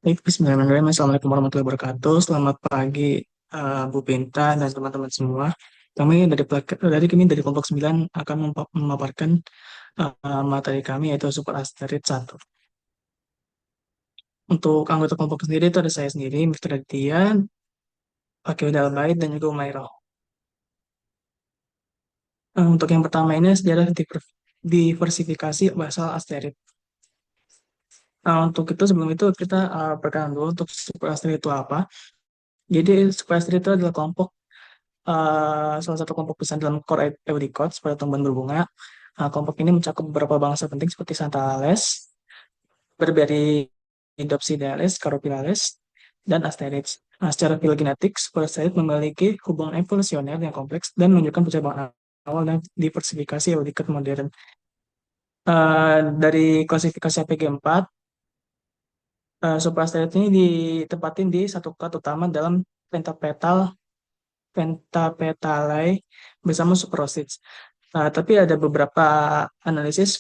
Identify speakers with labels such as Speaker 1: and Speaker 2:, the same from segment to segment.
Speaker 1: Baik, bismillahirrahmanirrahim. Assalamualaikum warahmatullahi wabarakatuh. Selamat pagi, Bu Pinta dan teman-teman semua. Kami dari kelompok 9 akan memaparkan materi kami yaitu Super Asteroid 1. Untuk anggota kelompok sendiri itu ada saya sendiri, Mr. Dian, Fakih Dalbait, dan juga Umairah. Untuk yang pertama ini sejarah diversifikasi basal asteroid. Untuk itu sebelum itu kita perkenalan dulu untuk Super Asteroid itu apa. Jadi Super Asteroid itu adalah salah satu kelompok besar dalam core Euricodes pada tumbuhan berbunga. Kelompok ini mencakup beberapa bangsa penting seperti Santalales, Berberiidopsidales, Caropilales, dan Asterids. Secara filogenetik, Sporosaurus memiliki hubungan evolusioner yang kompleks dan menunjukkan percobaan awal dan diversifikasi Euricodes modern. Dari klasifikasi APG 4, Superasteroid ini ditempatin di satu klat utama dalam pentapetal Pentapetalae bersama Superorchids. Tapi ada beberapa analisis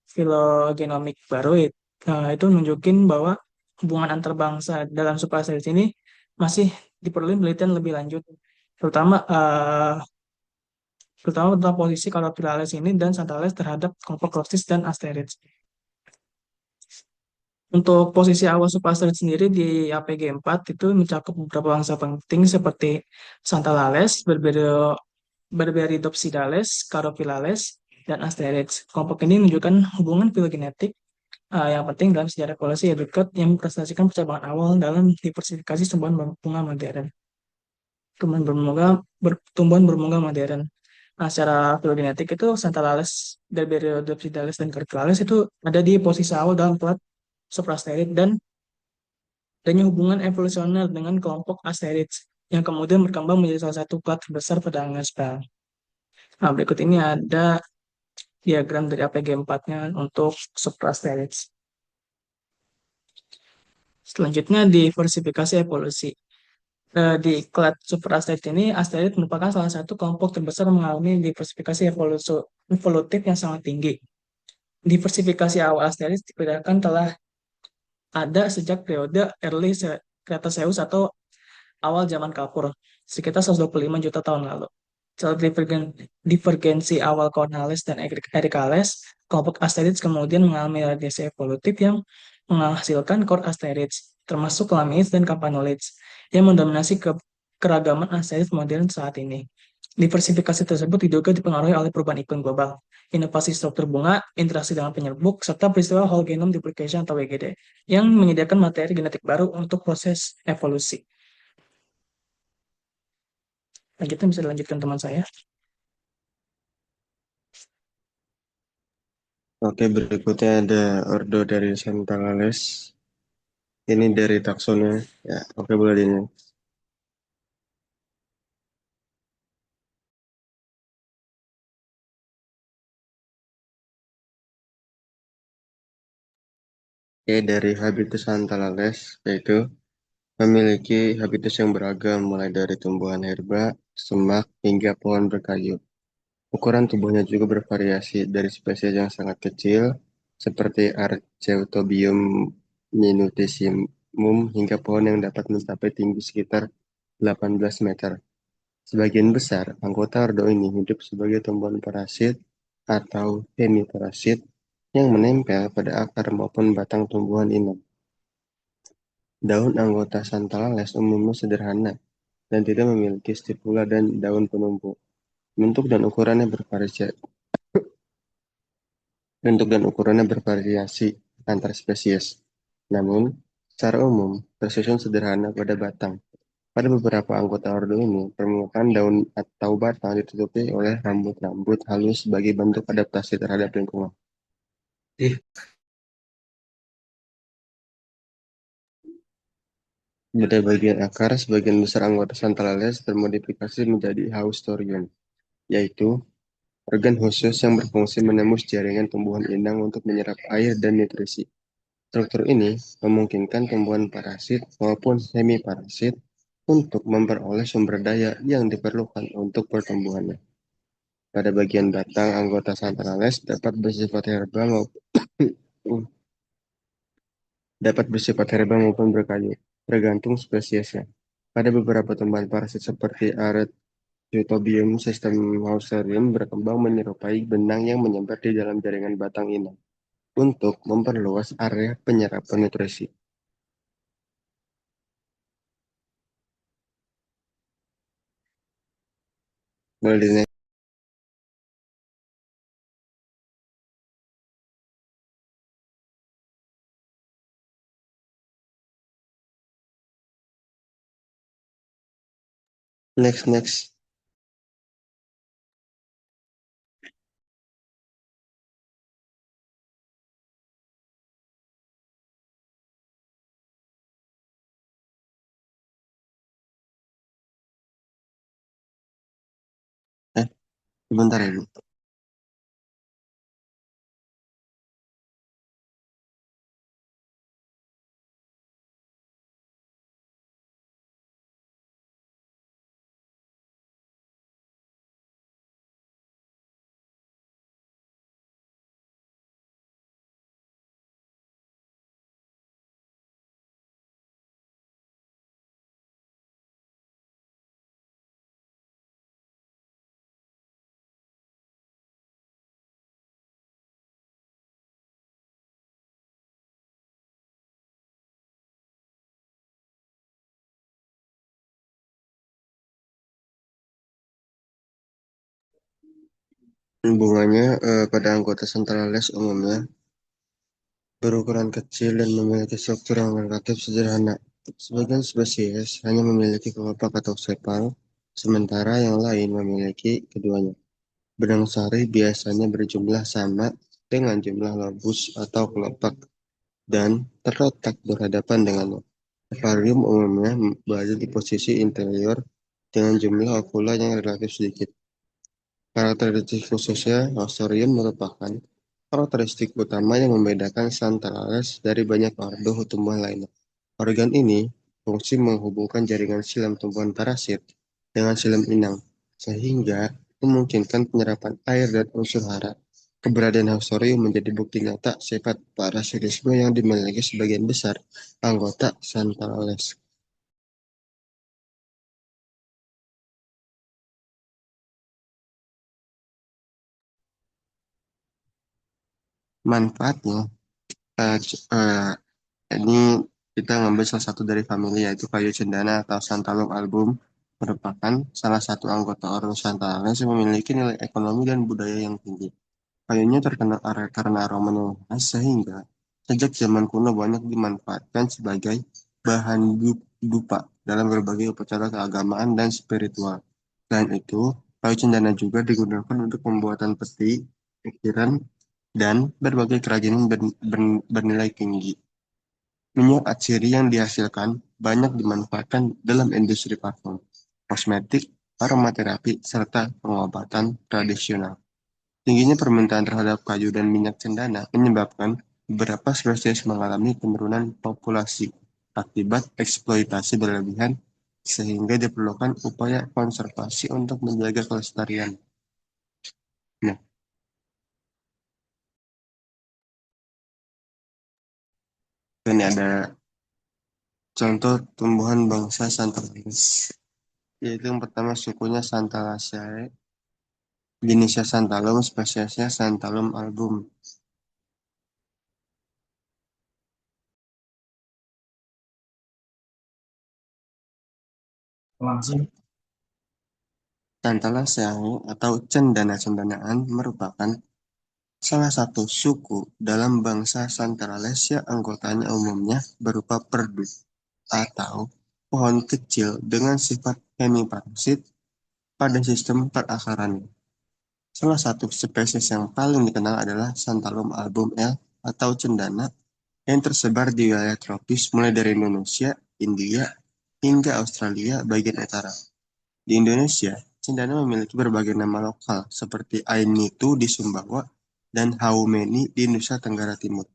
Speaker 1: filogenomik baru itu nunjukin bahwa hubungan antar bangsa dalam Superasteroid ini masih diperlukan penelitian lebih lanjut, terutama eh, terutama tentang posisi Caterpillars ini dan Santalles terhadap kelompok Cloxis dan Asteroids. Untuk posisi awal Superasteroid sendiri di APG 4 itu mencakup beberapa bangsa penting seperti Santalales, Berberidopsidales, Caropilales, dan Asteroids. Kelompok ini menunjukkan hubungan filogenetik yang penting dalam sejarah evolusi Eudicot yang mempresentasikan percobaan awal dalam diversifikasi tumbuhan berbunga modern. Tumbuhan berbunga modern. Secara filogenetik itu Santalales, Berberidopsidales, dan Caropilales itu ada di posisi awal dalam plat suprasteroid dan adanya hubungan evolusioner dengan kelompok asteroids yang kemudian berkembang menjadi salah satu plat terbesar pada Angiosperm. Berikut ini ada diagram dari APG 4-nya untuk suprasteroids. Selanjutnya diversifikasi evolusi. Di klat superasteroid ini, asteroid merupakan salah satu kelompok terbesar mengalami diversifikasi evolutif yang sangat tinggi. Diversifikasi awal asteroid diperkirakan telah ada sejak periode early Cretaceous atau awal zaman Kapur, sekitar 125 juta tahun lalu. Setelah divergensi awal Cornales dan Ericales, kelompok asteroids kemudian mengalami radiasi evolutif yang menghasilkan core asteroids, termasuk Laminids dan Campanolids, yang mendominasi keragaman asteroid modern saat ini. Diversifikasi tersebut diduga dipengaruhi oleh perubahan iklim global, inovasi struktur bunga, interaksi dengan penyerbuk, serta peristiwa whole genome duplication atau WGD, yang menyediakan materi genetik baru untuk proses evolusi. Lanjutnya bisa dilanjutkan teman saya.
Speaker 2: Oke, berikutnya ada ordo dari Santalales. Ini dari taksonnya. Ya, oke boleh ini. Oke, dari habitus Santalales, yaitu memiliki habitus yang beragam, mulai dari tumbuhan herba, semak, hingga pohon berkayu. Ukuran tubuhnya juga bervariasi dari spesies yang sangat kecil, seperti Archaeotobium minutissimum, hingga pohon yang dapat mencapai tinggi sekitar 18 meter. Sebagian besar anggota ordo ini hidup sebagai tumbuhan parasit atau hemiparasit yang menempel pada akar maupun batang tumbuhan inang. Daun anggota Santalales umumnya sederhana dan tidak memiliki stipula dan daun penumpu. Bentuk dan ukurannya bervariasi, bentuk dan ukurannya bervariasi antar spesies. Namun, secara umum tersusun sederhana pada batang. Pada beberapa anggota ordo ini, permukaan daun atau batang ditutupi oleh rambut-rambut halus sebagai bentuk adaptasi terhadap lingkungan. Pada bagian akar, sebagian besar anggota Santalales termodifikasi menjadi haustorium, yaitu organ khusus yang berfungsi menembus jaringan tumbuhan inang untuk menyerap air dan nutrisi. Struktur ini memungkinkan tumbuhan parasit maupun semiparasit untuk memperoleh sumber daya yang diperlukan untuk pertumbuhannya. Pada bagian batang, anggota Santalales dapat bersifat herba maupun dapat bersifat herbal maupun berkayu, tergantung spesiesnya. Pada beberapa tumbuhan parasit seperti aret Euphorbium, sistem Hausarium berkembang menyerupai benang yang menyambar di dalam jaringan batang inang untuk memperluas area penyerapan nutrisi. Boleh di next. Eh, Sebentar ya, Bu. Bunganya pada anggota sentrales umumnya berukuran kecil dan memiliki struktur yang relatif sederhana. Sebagian spesies hanya memiliki kelopak atau sepal, sementara yang lain memiliki keduanya. Benang sari biasanya berjumlah sama dengan jumlah lobus atau kelopak dan terletak berhadapan dengannya. Akvarium umumnya berada di posisi interior dengan jumlah okula yang relatif sedikit. Karakteristik khususnya, Haustorium merupakan karakteristik utama yang membedakan Santalales dari banyak ordo tumbuhan lainnya. Organ ini fungsi menghubungkan jaringan silam tumbuhan parasit dengan silam inang, sehingga memungkinkan penyerapan air dan unsur hara. Keberadaan Haustorium menjadi bukti nyata sifat parasitisme yang dimiliki sebagian besar anggota Santalales. Manfaatnya, eh, c- eh, ini kita ngambil salah satu dari famili yaitu kayu cendana atau Santalum album merupakan salah satu anggota ordo Santalales yang memiliki nilai ekonomi dan budaya yang tinggi. Kayunya terkenal karena aromanya yang khas sehingga sejak zaman kuno banyak dimanfaatkan sebagai bahan dupa dalam berbagai upacara keagamaan dan spiritual. Selain itu, kayu cendana juga digunakan untuk pembuatan peti, ukiran, dan berbagai kerajinan bernilai tinggi. Minyak atsiri yang dihasilkan banyak dimanfaatkan dalam industri parfum, kosmetik, aromaterapi, serta pengobatan tradisional. Tingginya permintaan terhadap kayu dan minyak cendana menyebabkan beberapa spesies mengalami penurunan populasi akibat eksploitasi berlebihan, sehingga diperlukan upaya konservasi untuk menjaga kelestarian. Nah, ini ada contoh tumbuhan bangsa Santalus, yaitu yang pertama sukunya Santalaceae, jenisnya Santalum, spesiesnya Santalum album. Santalaceae atau cendana-cendanaan merupakan salah satu suku dalam bangsa Santaralesya anggotanya umumnya berupa perdu atau pohon kecil dengan sifat hemiparasit pada sistem perakarannya. Salah satu spesies yang paling dikenal adalah Santalum album L atau cendana yang tersebar di wilayah tropis mulai dari Indonesia, India, hingga Australia bagian utara. Di Indonesia, cendana memiliki berbagai nama lokal seperti Ainitu di Sumbawa dan Haumeni di Nusa Tenggara Timur.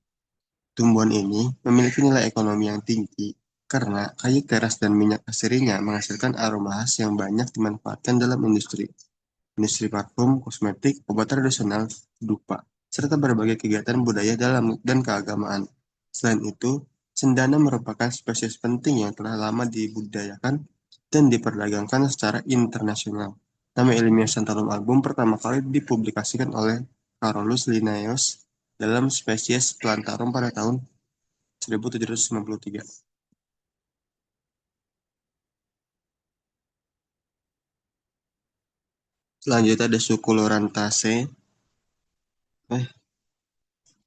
Speaker 2: Tumbuhan ini memiliki nilai ekonomi yang tinggi karena kayu keras dan minyak asirinya menghasilkan aroma khas yang banyak dimanfaatkan dalam industri parfum, kosmetik, obat tradisional, dupa, serta berbagai kegiatan budaya dalam dan keagamaan. Selain itu, Cendana merupakan spesies penting yang telah lama dibudidayakan dan diperdagangkan secara internasional. Nama ilmiah Santalum album pertama kali dipublikasikan oleh Carolus Linnaeus dalam spesies Plantarum pada tahun 1793. Selanjutnya ada suku Lorantaceae. Eh,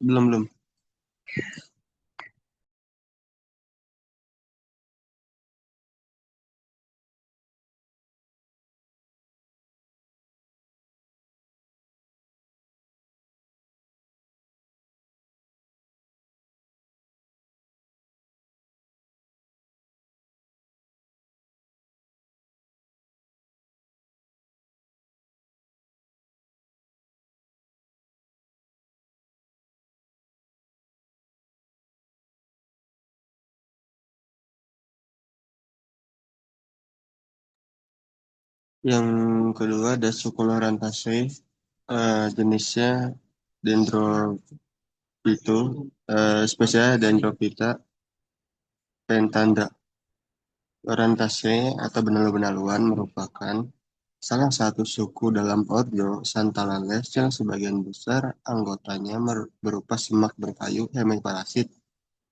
Speaker 2: belum. Yang kedua ada suku Lorantaceae, jenisnya Dendrophyta, spesiesnya Dendrophyta pentandra. Lorantaceae atau benalu-benaluan merupakan salah satu suku dalam ordo Santalales yang sebagian besar anggotanya berupa semak berkayu hemiparasit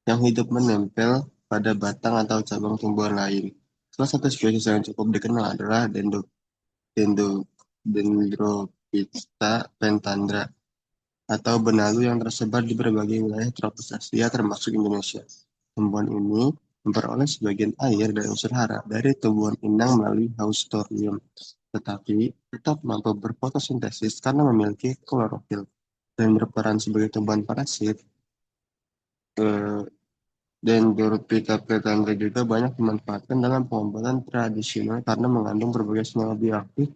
Speaker 2: yang hidup menempel pada batang atau cabang tumbuhan lain. Salah satu spesies yang cukup dikenal adalah Dendo, Dendrophyta pentandra atau benalu yang tersebar di berbagai wilayah tropis Asia termasuk Indonesia. Tumbuhan ini memperoleh sebagian air dan unsur hara dari tumbuhan inang melalui haustorium, tetapi tetap mampu berfotosintesis karena memiliki klorofil dan berperan sebagai tumbuhan parasit. eh, Dendrophyta pentandra juga banyak dimanfaatkan dalam pengobatan tradisional karena mengandung berbagai senyawa bioaktif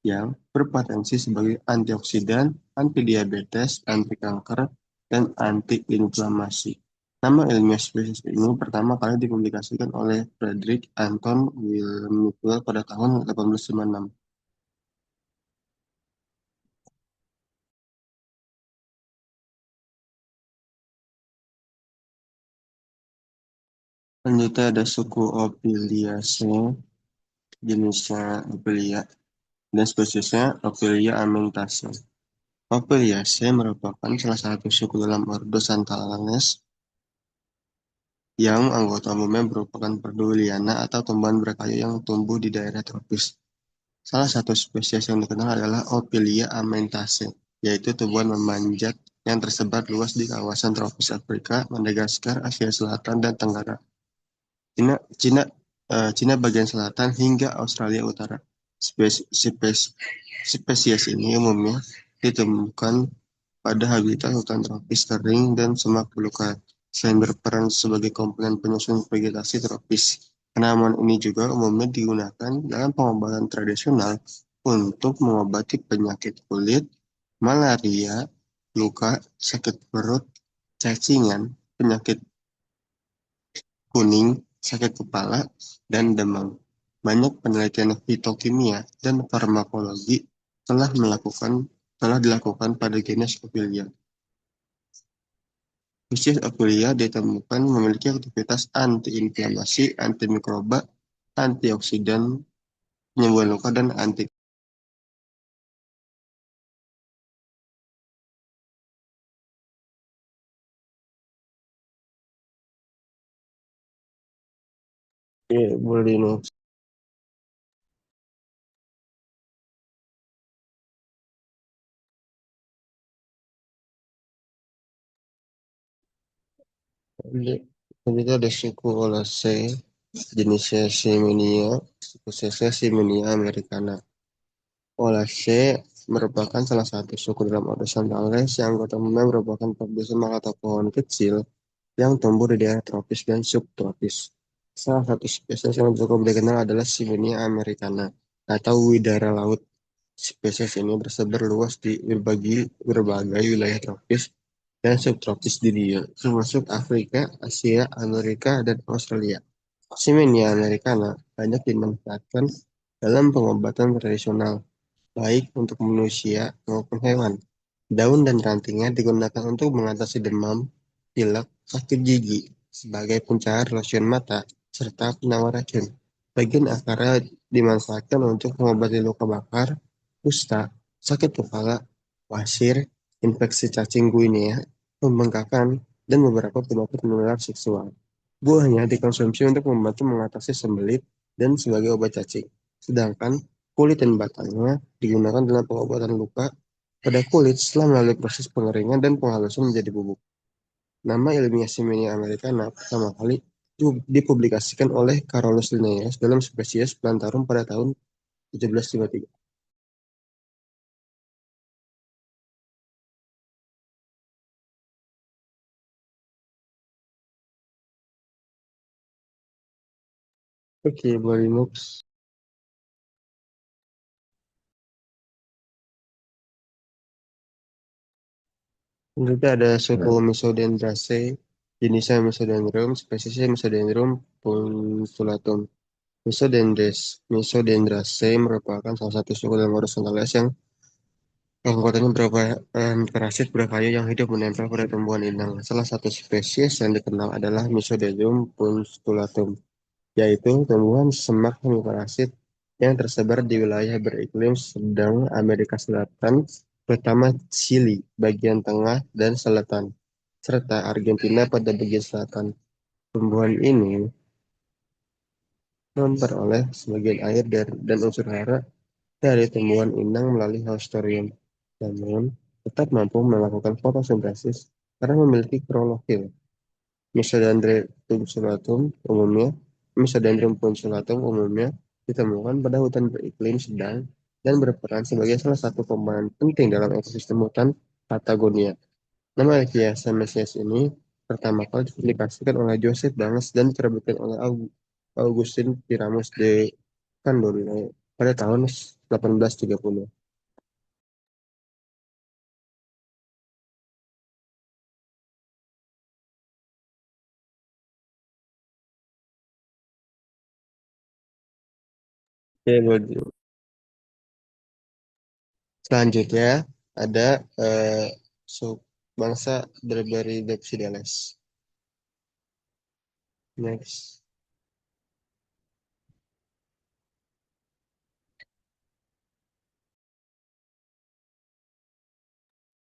Speaker 2: yang berpotensi sebagai antioksidan, antidiabetes, anti kanker, dan anti-inflamasi. Nama ilmiah spesies ini pertama kali dipublikasikan oleh Frederick Anton Wilhelm Nickel pada tahun 1856. Selanjutnya ada suku Opiliaceae, jenisnya Opilia, dan spesiesnya Opilia amentaceae. Opiliaceae merupakan salah satu suku dalam ordo Santalales yang anggota umumnya merupakan perdu liana atau tumbuhan berkayu yang tumbuh di daerah tropis. Salah satu spesies yang dikenal adalah Opilia amentaceae, yaitu tumbuhan memanjat yang tersebar luas di kawasan tropis Afrika, Madagaskar, Asia Selatan, dan Tenggara, Cina, Cina, Cina bagian selatan hingga Australia Utara. Spesies ini umumnya ditemukan pada habitat hutan tropis kering dan semak belukar, selain berperan sebagai komponen penyusun vegetasi tropis. Tanaman ini juga umumnya digunakan dalam pengobatan tradisional untuk mengobati penyakit kulit, malaria, luka, sakit perut, cacingan, penyakit kuning, sakit kepala, dan demam. Banyak penelitian fitokimia dan farmakologi telah dilakukan pada genus Ophilia. Spesies Ophilia ditemukan memiliki aktivitas antiinflamasi, antimikroba, antioksidan, penyembuhan luka, dan anti. Boleh diminum. Selanjutnya ada suku Olaceae, jenisnya Ximenia, spesiesnya Ximenia americana. Olaceae merupakan salah satu suku dalam ordo Santalales yang anggota umumnya merupakan perdu semak atau pohon kecil yang tumbuh di daerah tropis dan subtropis. Salah satu spesies yang cukup dikenal adalah Ximenia americana atau widara laut. Spesies ini tersebar luas di berbagai wilayah tropis dan subtropis di dunia, termasuk Afrika, Asia, Amerika, dan Australia. Ximenia americana banyak dimanfaatkan dalam pengobatan tradisional, baik untuk manusia maupun hewan. Daun dan rantingnya digunakan untuk mengatasi demam, pilek, sakit gigi, sebagai pencahar lotion mata serta penawar racun. Bagian akarnya dimanfaatkan untuk mengobati luka bakar, kusta, sakit kepala, wasir, infeksi cacing guinea, pembengkakan, dan beberapa penyakit menular seksual. Buahnya dikonsumsi untuk membantu mengatasi sembelit dan sebagai obat cacing. Sedangkan kulit dan batangnya digunakan dalam pengobatan luka pada kulit setelah melalui proses pengeringan dan penghalusan menjadi bubuk. Nama ilmiah Simenia americana pertama kali dipublikasikan oleh Carolus Linnaeus dalam spesies Plantarum pada tahun 1753. Oke, Linux. Selanjutnya ada suku Mesodendraceae, jenisnya Mesodendrum, spesiesnya Mesodendrum punculatum. Mesodendraceae merupakan salah satu suku dalam ordo Sonales yang anggotanya beberapa parasit berkayu yang hidup menempel pada tumbuhan inang. Salah satu spesies yang dikenal adalah Mesodendium punctulatum, yaitu tumbuhan semak hemiparasit yang tersebar di wilayah beriklim sedang Amerika Selatan, terutama Chili bagian tengah dan selatan, serta Argentina pada bagian selatan. Tumbuhan ini memperoleh sebagian air dan unsur hara dari tumbuhan inang melalui haustorium, namun tetap mampu melakukan fotosintesis karena memiliki klorofil. Misodendrium punculatum umumnya, Misodendrium punculatum umumnya ditemukan pada hutan beriklim sedang dan berperan sebagai salah satu komponen penting dalam ekosistem hutan Patagonia. Nama Elvia Semesius ini pertama kali dipublikasikan oleh Joseph Banks dan diterbitkan oleh Augustin Pyramus de Candolle pada tahun 1830. Oke, selanjutnya ada eh, bangsa Berberidae. Next.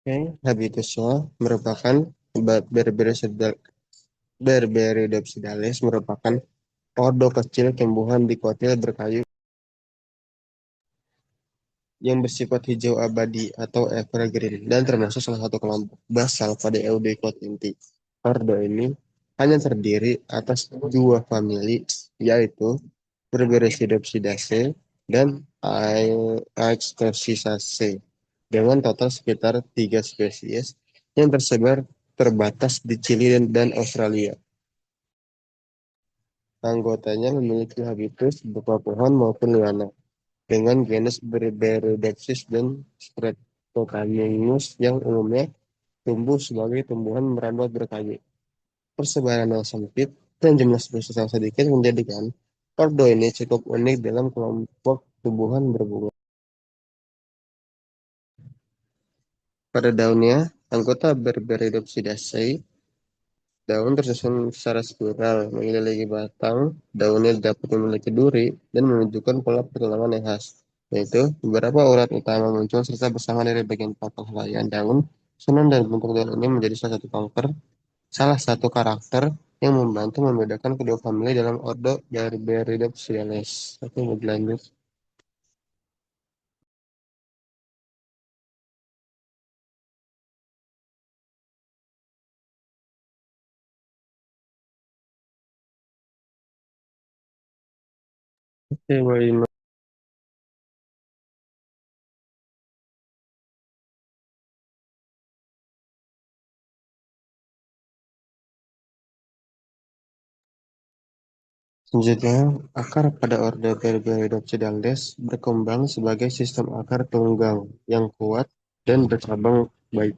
Speaker 2: Oke, habitusnya merupakan Berberidae merupakan ordo kecil tumbuhan dikotil berkayu yang bersifat hijau abadi atau evergreen dan termasuk salah satu kelompok basal pada Eudicot inti. Ordo ini hanya terdiri atas dua famili, yaitu Berberesidopsidaceae dan Aextorsisaceae, dengan total sekitar 3 spesies yang tersebar terbatas di Chili dan Australia. Anggotanya memiliki habitus berupa pohon maupun liana, dengan genus Berberodopsis dan Streptocaninus yang umumnya tumbuh sebagai tumbuhan merambat berkayu. Persebaran yang sempit dan jumlah spesies yang sedikit menjadikan ordo ini cukup unik dalam kelompok tumbuhan berbunga. Pada daunnya, anggota Berberidopsidaceae, daun tersusun secara spiral mengelilingi batang. Daunnya dapat memiliki duri dan menunjukkan pola pertulangan yang khas, yaitu beberapa urat utama muncul serta bersama dari bagian pangkal helaian daun. Susunan dan bentuk daun ini menjadi salah satu karakter yang membantu membedakan kedua famili dalam ordo Berberidae. Oke, lebih lanjut. Oke, baik. Selanjutnya, akar pada ordo Berberidae berkembang sebagai sistem akar tunggang yang kuat dan bercabang baik.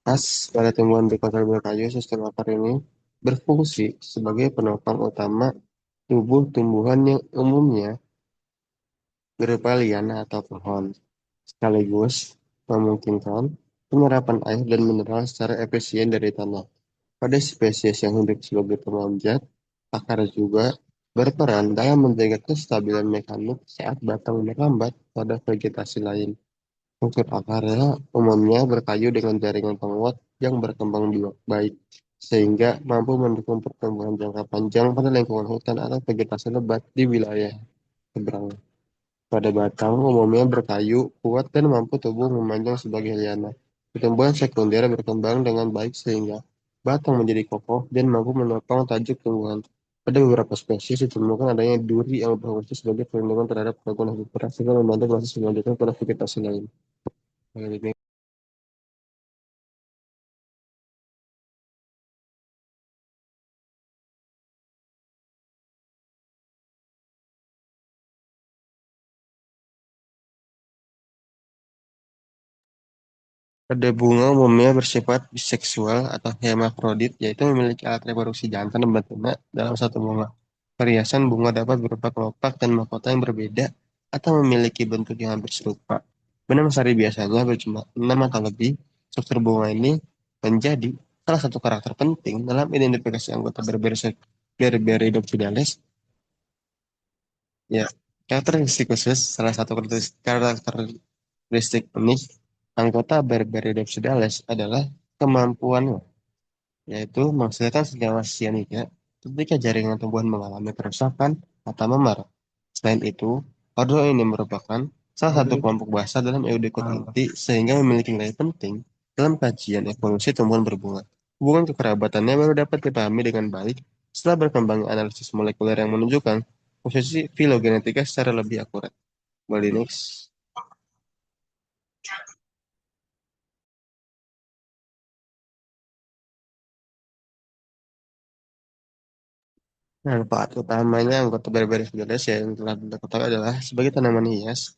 Speaker 2: Pas pada tumbuhan dikotor berkayu, sistem akar ini berfungsi sebagai penopang utama tubuh tumbuhan yang umumnya berupa liana atau pohon, sekaligus memungkinkan penyerapan air dan mineral secara efisien dari tanah. Pada spesies yang hidup sebagai pemanjat, akar juga berperan dalam menjaga kestabilan mekanik saat batang merambat pada vegetasi lain. Struktur akarnya umumnya berkayu dengan jaringan penguat yang berkembang baik, sehingga mampu mendukung pertumbuhan jangka panjang pada lingkungan hutan atau vegetasi lebat di wilayah seberang. Pada batang umumnya berkayu, kuat, dan mampu tumbuh memanjang sebagai liana. Pertumbuhan sekunder berkembang dengan baik sehingga batang menjadi kokoh dan mampu menopang tajuk tumbuhan. Pada beberapa spesies ditemukan adanya duri yang berfungsi sebagai perlindungan terhadap gangguan habitat sehingga membantu proses melanjutkan pada vegetasi lain. Pada bunga umumnya bersifat biseksual atau hermafrodit, yaitu memiliki alat reproduksi jantan dan betina dalam satu bunga. Perhiasan bunga dapat berupa kelopak dan mahkota yang berbeda atau memiliki bentuk yang hampir serupa. Benang sari biasanya berjumlah 6 atau lebih. Struktur bunga ini menjadi salah satu karakter penting dalam identifikasi anggota Berberidopsidalis. Ya, karakteristik khusus, salah satu karakteristik unik anggota Berberidopsidalis adalah kemampuannya, yaitu menghasilkan senyawa cyanida ketika jaringan tumbuhan mengalami kerusakan atau memar. Selain itu, ordo ini merupakan salah satu kelompok bahasa dalam Eudicot inti sehingga memiliki nilai penting dalam kajian evolusi tumbuhan berbunga. Hubungan kekerabatannya baru dapat dipahami dengan baik setelah berkembangnya analisis molekuler yang menunjukkan posisi filogenetika secara lebih akurat. Kembali next. Manfaat utamanya anggota Berberis Fidelis yang telah diketahui adalah sebagai tanaman hias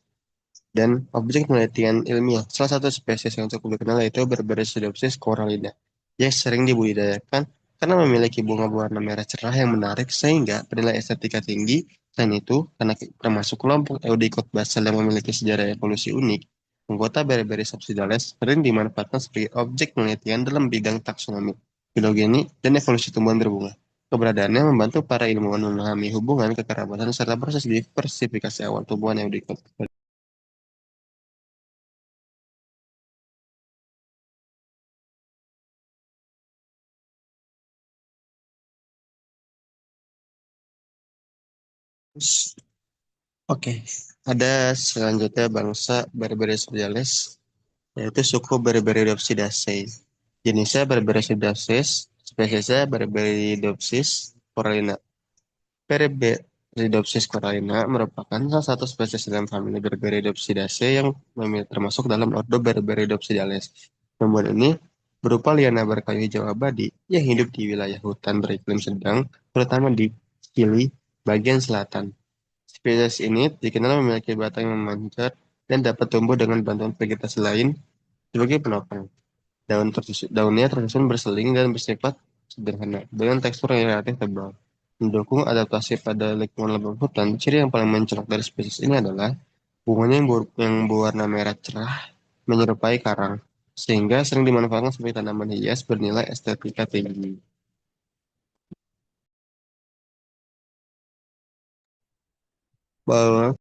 Speaker 2: dan objek penelitian ilmiah. Salah satu spesies yang cukup dikenal yaitu Berberisipsis corallina, yang sering dibudidayakan karena memiliki bunga berwarna merah cerah yang menarik sehingga bernilai estetika tinggi. Selain itu, karena termasuk kelompok Eudicot basal yang memiliki sejarah evolusi unik, anggota Berberis subsidalis sering dimanfaatkan sebagai objek penelitian dalam bidang taksonomi, filogeni, dan evolusi tumbuhan berbunga. Keberadaannya membantu para ilmuwan memahami hubungan kekerabatan serta proses diversifikasi awal tumbuhan Eudicot. Oke, ada selanjutnya bangsa Berberisopsidalis, yaitu suku Berberidopsidaceae. Jenisnya Berberidopsis, spesiesnya Berberidopsis corallina. Berberidopsis corallina merupakan salah satu spesies dalam famili Berberidopsidaceae yang termasuk dalam ordo Berberidopsidalis. Tumbuhan ini berupa liana berkayu hijau abadi yang hidup di wilayah hutan beriklim sedang, terutama di Chili bagian selatan. Spesies ini dikenal memiliki batang yang memanjat dan dapat tumbuh dengan bantuan vegetasi lain sebagai penopang. Daunnya tersusun berseling dan bersifat sederhana, dengan tekstur yang relatif tebal. Mendukung adaptasi pada lingkungan lembab hutan, ciri yang paling mencolok dari spesies ini adalah bunganya yang berwarna merah cerah menyerupai karang, sehingga sering dimanfaatkan sebagai tanaman hias bernilai estetika tinggi. Bahwa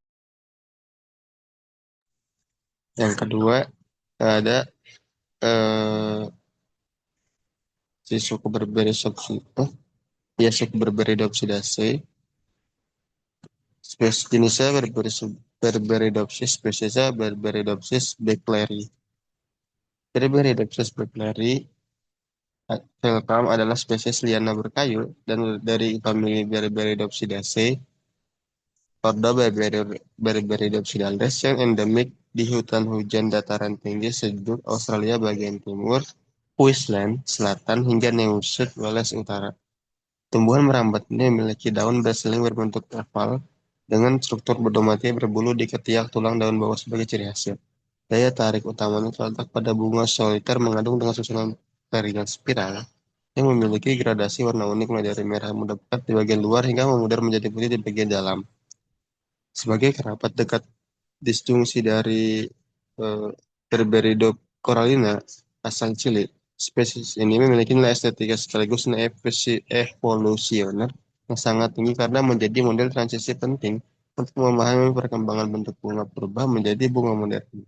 Speaker 2: yang kedua ada eh, si suku Berberidopsidaceae. Jenisnya Berberidopsis, spesiesnya Berberidopsis beckleri. Berberidopsis beckleri velcam adalah spesies liana berkayu dan dari famili Berberidopsidaceae, ordo Berberidopsidalis yang endemik di hutan hujan dataran tinggi sejuk Australia bagian timur, Queensland selatan hingga New South Wales utara. Tumbuhan merambat ini memiliki daun berseling berbentuk oval dengan struktur berdomati berbulu di ketiak tulang daun bawah sebagai ciri khasnya. Daya tarik utamanya terletak pada bunga soliter mengandung dengan susunan jaringan spiral yang memiliki gradasi warna unik mulai dari merah muda pekat di bagian luar hingga memudar menjadi putih di bagian dalam. Sebagai kerabat dekat disjungsi dari eh, Berberidob corallina asal Chili, Spesies ini memiliki nilai estetika sekaligus nilai evolusioner yang sangat tinggi karena menjadi model transisi penting untuk memahami perkembangan bentuk bunga purba menjadi bunga modern.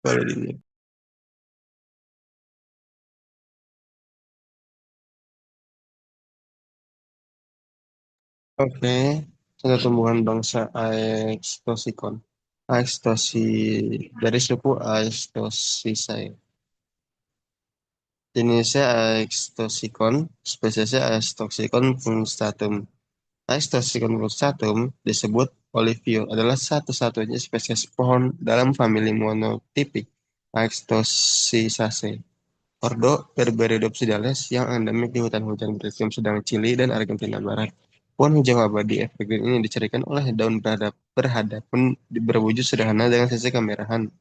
Speaker 2: Boleh dilihat. Oke, contoh tumbuhan bangsa Aextoticon. Aextosi dari suku Aextosicae. Jenisnya Aextoticon, spesiesnya Aextoticon punctatum. Aextoticon punctatum disebut Olivio adalah satu-satunya spesies pohon dalam famili monotipik Aextosicaceae. Ordo Berberidopsidales yang endemik di hutan hujan beriklim sedang Chili dan Argentina Barat. Pohon hijau abadi evergreen ini dicirikan oleh daun berhadapan berwujud sederhana dengan sisi kemerahan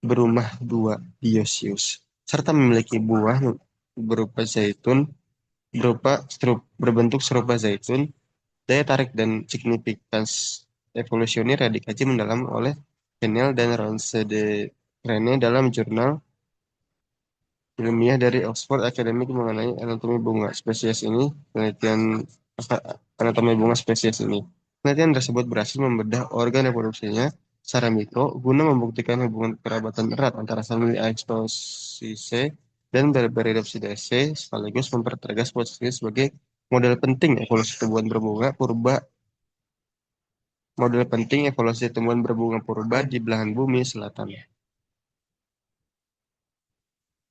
Speaker 2: berumah dua dioecious, serta memiliki buah berupa zaitun, berbentuk serupa zaitun. Daya tarik dan signifikans evolusioner yang dikaji mendalam oleh Daniel dan Ronce de Rene dalam jurnal ilmiah dari Oxford Academic mengenai anatomi bunga spesies ini, penelitian anatomi bunga spesies ini. Penelitian tersebut berhasil membedah organ reproduksinya secara mikro guna membuktikan hubungan kerabatan erat antara famili Aextosicae dan Berberidopsidaceae sekaligus mempertegas posisinya sebagai model penting evolusi tumbuhan berbunga purba model penting evolusi tumbuhan berbunga purba di belahan bumi selatan.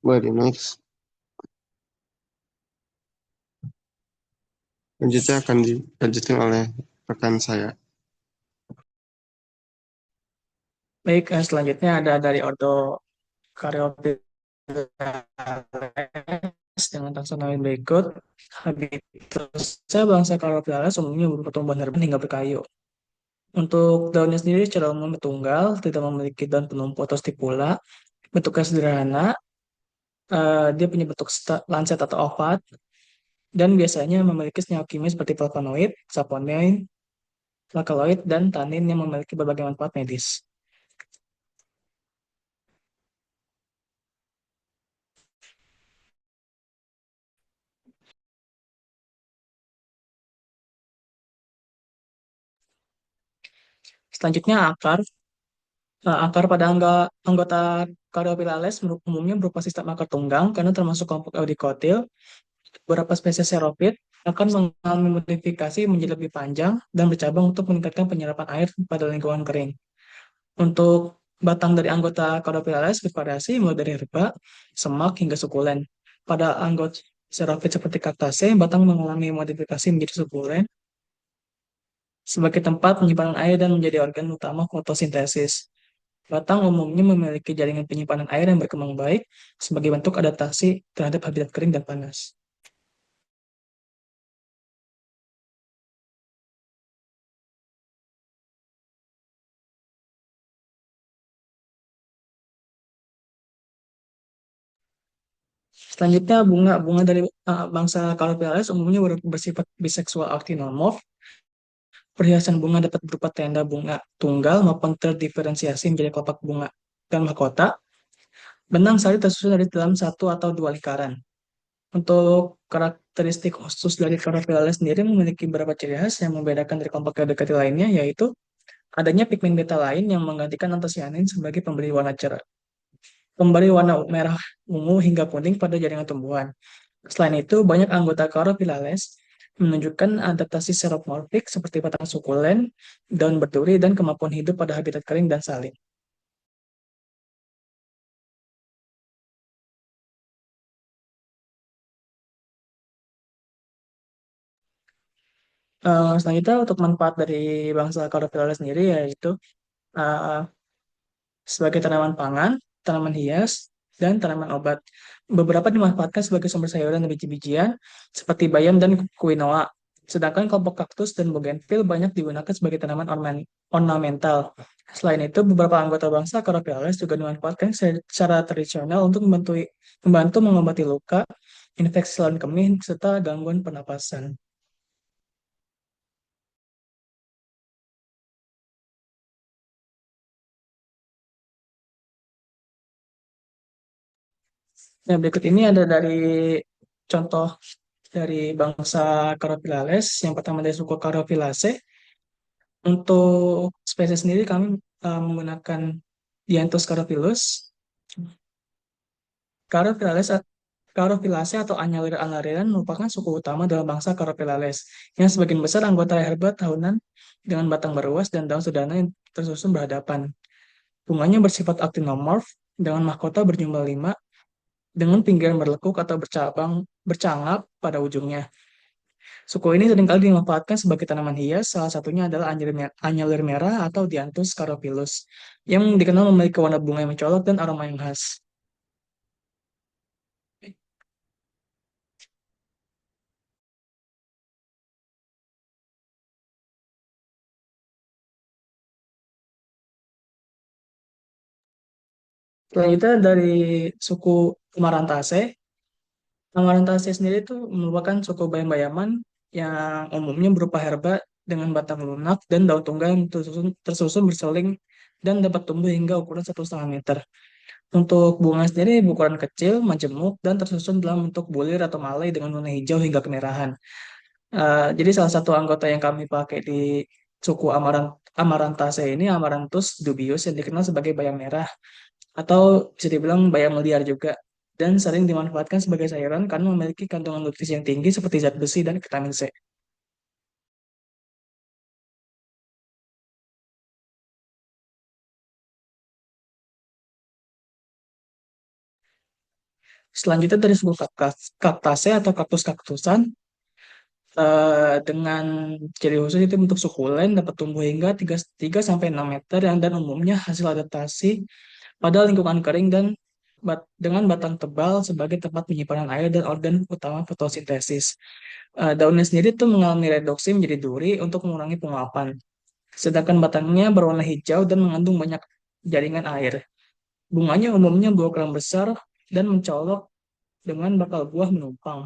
Speaker 2: Well, next. Lanjutnya akan dilanjutkan oleh rekan saya.
Speaker 1: Baik, selanjutnya ada dari ordo Caryophyllus dengan taksonomi berikut. Habitusnya bangsa Caryophyllus umumnya berupa tumbuhan herba hingga berkayu. Untuk daunnya sendiri secara umum tunggal, tidak memiliki daun penumpu atau stipula, bentuknya sederhana, dia punya bentuk lancet atau ovat, dan biasanya memiliki senyawa kimia seperti flavonoid, saponin, flavonoid, dan tanin yang memiliki berbagai manfaat medis. Selanjutnya akar. Akar pada anggota Caryophyllus umumnya berupa sistem akar tunggang karena termasuk kelompok eudikotil. Beberapa spesies xerophyt akan mengalami modifikasi menjadi lebih panjang dan bercabang untuk meningkatkan penyerapan air pada lingkungan kering. Untuk batang dari anggota Caryophyllus bervariasi mulai dari herba, semak, hingga sukulen. Pada anggota xerophyt seperti Cactaceae, batang mengalami modifikasi menjadi sukulen sebagai tempat penyimpanan air dan menjadi organ utama fotosintesis. Batang umumnya memiliki jaringan penyimpanan air yang berkembang baik sebagai bentuk adaptasi terhadap habitat kering dan panas. Selanjutnya bunga dari bangsa Calypyres umumnya bersifat biseksual actinomorph. Perhiasan bunga dapat berupa tenda bunga tunggal maupun terdiferensiasi menjadi kelopak bunga dan mahkota. Benang sari tersusun dari dalam satu atau dua lingkaran. Untuk karakteristik khusus dari Calypyres sendiri memiliki beberapa ciri khas yang membedakan dari kelompok dekati lainnya, yaitu adanya pigmen beta lain yang menggantikan antosianin sebagai pemberi warna merah ungu hingga kuning pada jaringan tumbuhan. Selain itu, banyak anggota Caryophyllus menunjukkan adaptasi seromorfik seperti batang sukulen, daun berduri, dan kemampuan hidup pada habitat kering dan saling. Selanjutnya, untuk manfaat dari bangsa Caryophyllus sendiri yaitu uh, sebagai tanaman pangan, tanaman hias, dan tanaman obat. Beberapa dimanfaatkan sebagai sumber sayuran dan biji-bijian seperti bayam dan quinoa. Sedangkan kelompok kaktus dan bougainville banyak digunakan sebagai tanaman ornamental. Selain itu, beberapa anggota bangsa Caryophyllus juga dimanfaatkan secara tradisional untuk membantu mengobati luka, infeksi saluran kemih, serta gangguan pernapasan. Nah, berikut ini ada dari contoh dari bangsa Carophilales. Yang pertama dari suku Carophilacea. Untuk spesies sendiri kami menggunakan Dianthus carophilus. Carophilales, Carophilacea atau Annular merupakan suku utama dalam bangsa Carophilales, yang sebagian besar anggota herba tahunan dengan batang berluas dan daun sederhana yang tersusun berhadapan. Bunganya bersifat actinomorph dengan mahkota berjumlah 5 dengan pinggiran berlekuk atau bercangap pada ujungnya. Suku ini seringkali dimanfaatkan sebagai tanaman hias, salah satunya adalah anyelir merah atau Dianthus carophilus, yang dikenal memiliki warna bunga yang mencolok dan aroma yang khas. Selanjutnya dari suku Amaranthaceae. Amaranthaceae sendiri itu merupakan suku bayam-bayaman yang umumnya berupa herba dengan batang lunak dan daun tunggal yang tersusun berseling dan dapat tumbuh hingga ukuran 1,5 meter. Untuk bunga sendiri berukuran kecil, majemuk, dan tersusun dalam bentuk bulir atau malai dengan warna hijau hingga kemerahan. Jadi salah satu anggota yang kami pakai di suku Amarantaceae ini Amaranthus dubius yang dikenal sebagai bayam merah atau bisa dibilang bayam liar juga, dan sering dimanfaatkan sebagai sayuran karena memiliki kandungan nutrisi yang tinggi seperti zat besi dan vitamin C. Selanjutnya dari suku Cactaceae atau kaktus-kaktusan, dengan ciri khusus itu bentuk sukulen dapat tumbuh hingga 3 sampai 6 meter dan umumnya hasil adaptasi pada lingkungan kering dan dengan batang tebal sebagai tempat penyimpanan air dan organ utama fotosintesis. Daunnya sendiri tuh mengalami redoksi menjadi duri untuk mengurangi penguapan. Sedangkan batangnya berwarna hijau dan mengandung banyak jaringan air. Bunganya umumnya berukuran besar dan mencolok dengan bakal buah menumpang.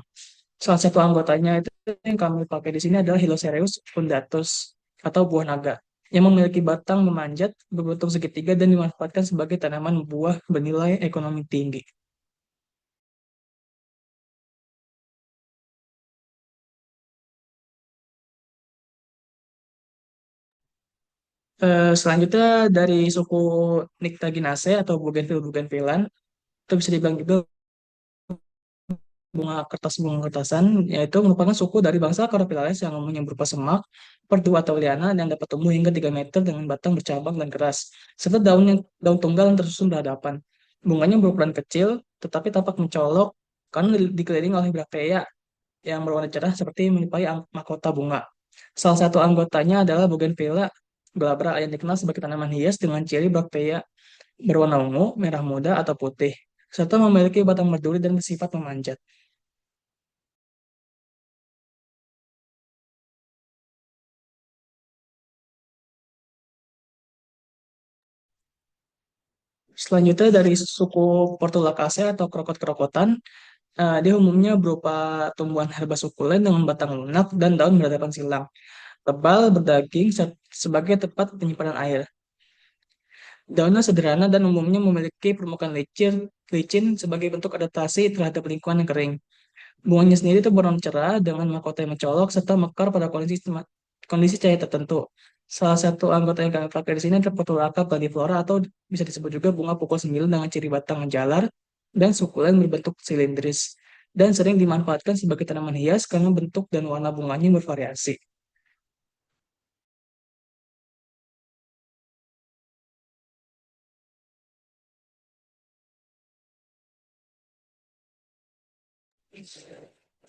Speaker 1: Salah satu anggotanya itu yang kami pakai di sini adalah Hilocereus undatus atau buah naga yang memiliki batang memanjat berbentuk segitiga dan dimanfaatkan sebagai tanaman buah bernilai ekonomi tinggi. Selanjutnya dari suku Nyctaginaceae atau Bougainville-Bougainvillaan, itu bisa dibilang juga bunga kertasan, yaitu merupakan suku dari bangsa Carophilales yang umumnya berupa semak, perdu atau liana yang dapat tumbuh hingga 3 meter dengan batang bercabang dan keras, serta daun tunggal yang tersusun berhadapan. Bunganya berukuran kecil, tetapi tampak mencolok karena dikelilingi oleh brakteria yang berwarna cerah seperti menyerupai mahkota bunga. Salah satu anggotanya adalah Bougainvillea glabra yang dikenal sebagai tanaman hias dengan ciri brakteria berwarna ungu, merah muda, atau putih, serta memiliki batang berduri dan bersifat memanjat. Selanjutnya dari suku Portulacaceae atau krokot-krokotan, dia umumnya berupa tumbuhan herba sukulen dengan batang lunak dan daun berhadapan silang, tebal, berdaging, sebagai tempat penyimpanan air. Daunnya sederhana dan umumnya memiliki permukaan licin sebagai bentuk adaptasi terhadap lingkungan yang kering. Bunganya sendiri itu berwarna cerah dengan mahkota yang mencolok serta mekar pada kondisi cahaya tertentu. Salah satu anggota yang kami pakai di sini adalah Portulaca bladiflora atau bisa disebut juga bunga pukul 9 dengan ciri batang menjalar dan sukulen berbentuk silindris dan sering dimanfaatkan sebagai tanaman hias karena bentuk dan warna bunganya bervariasi.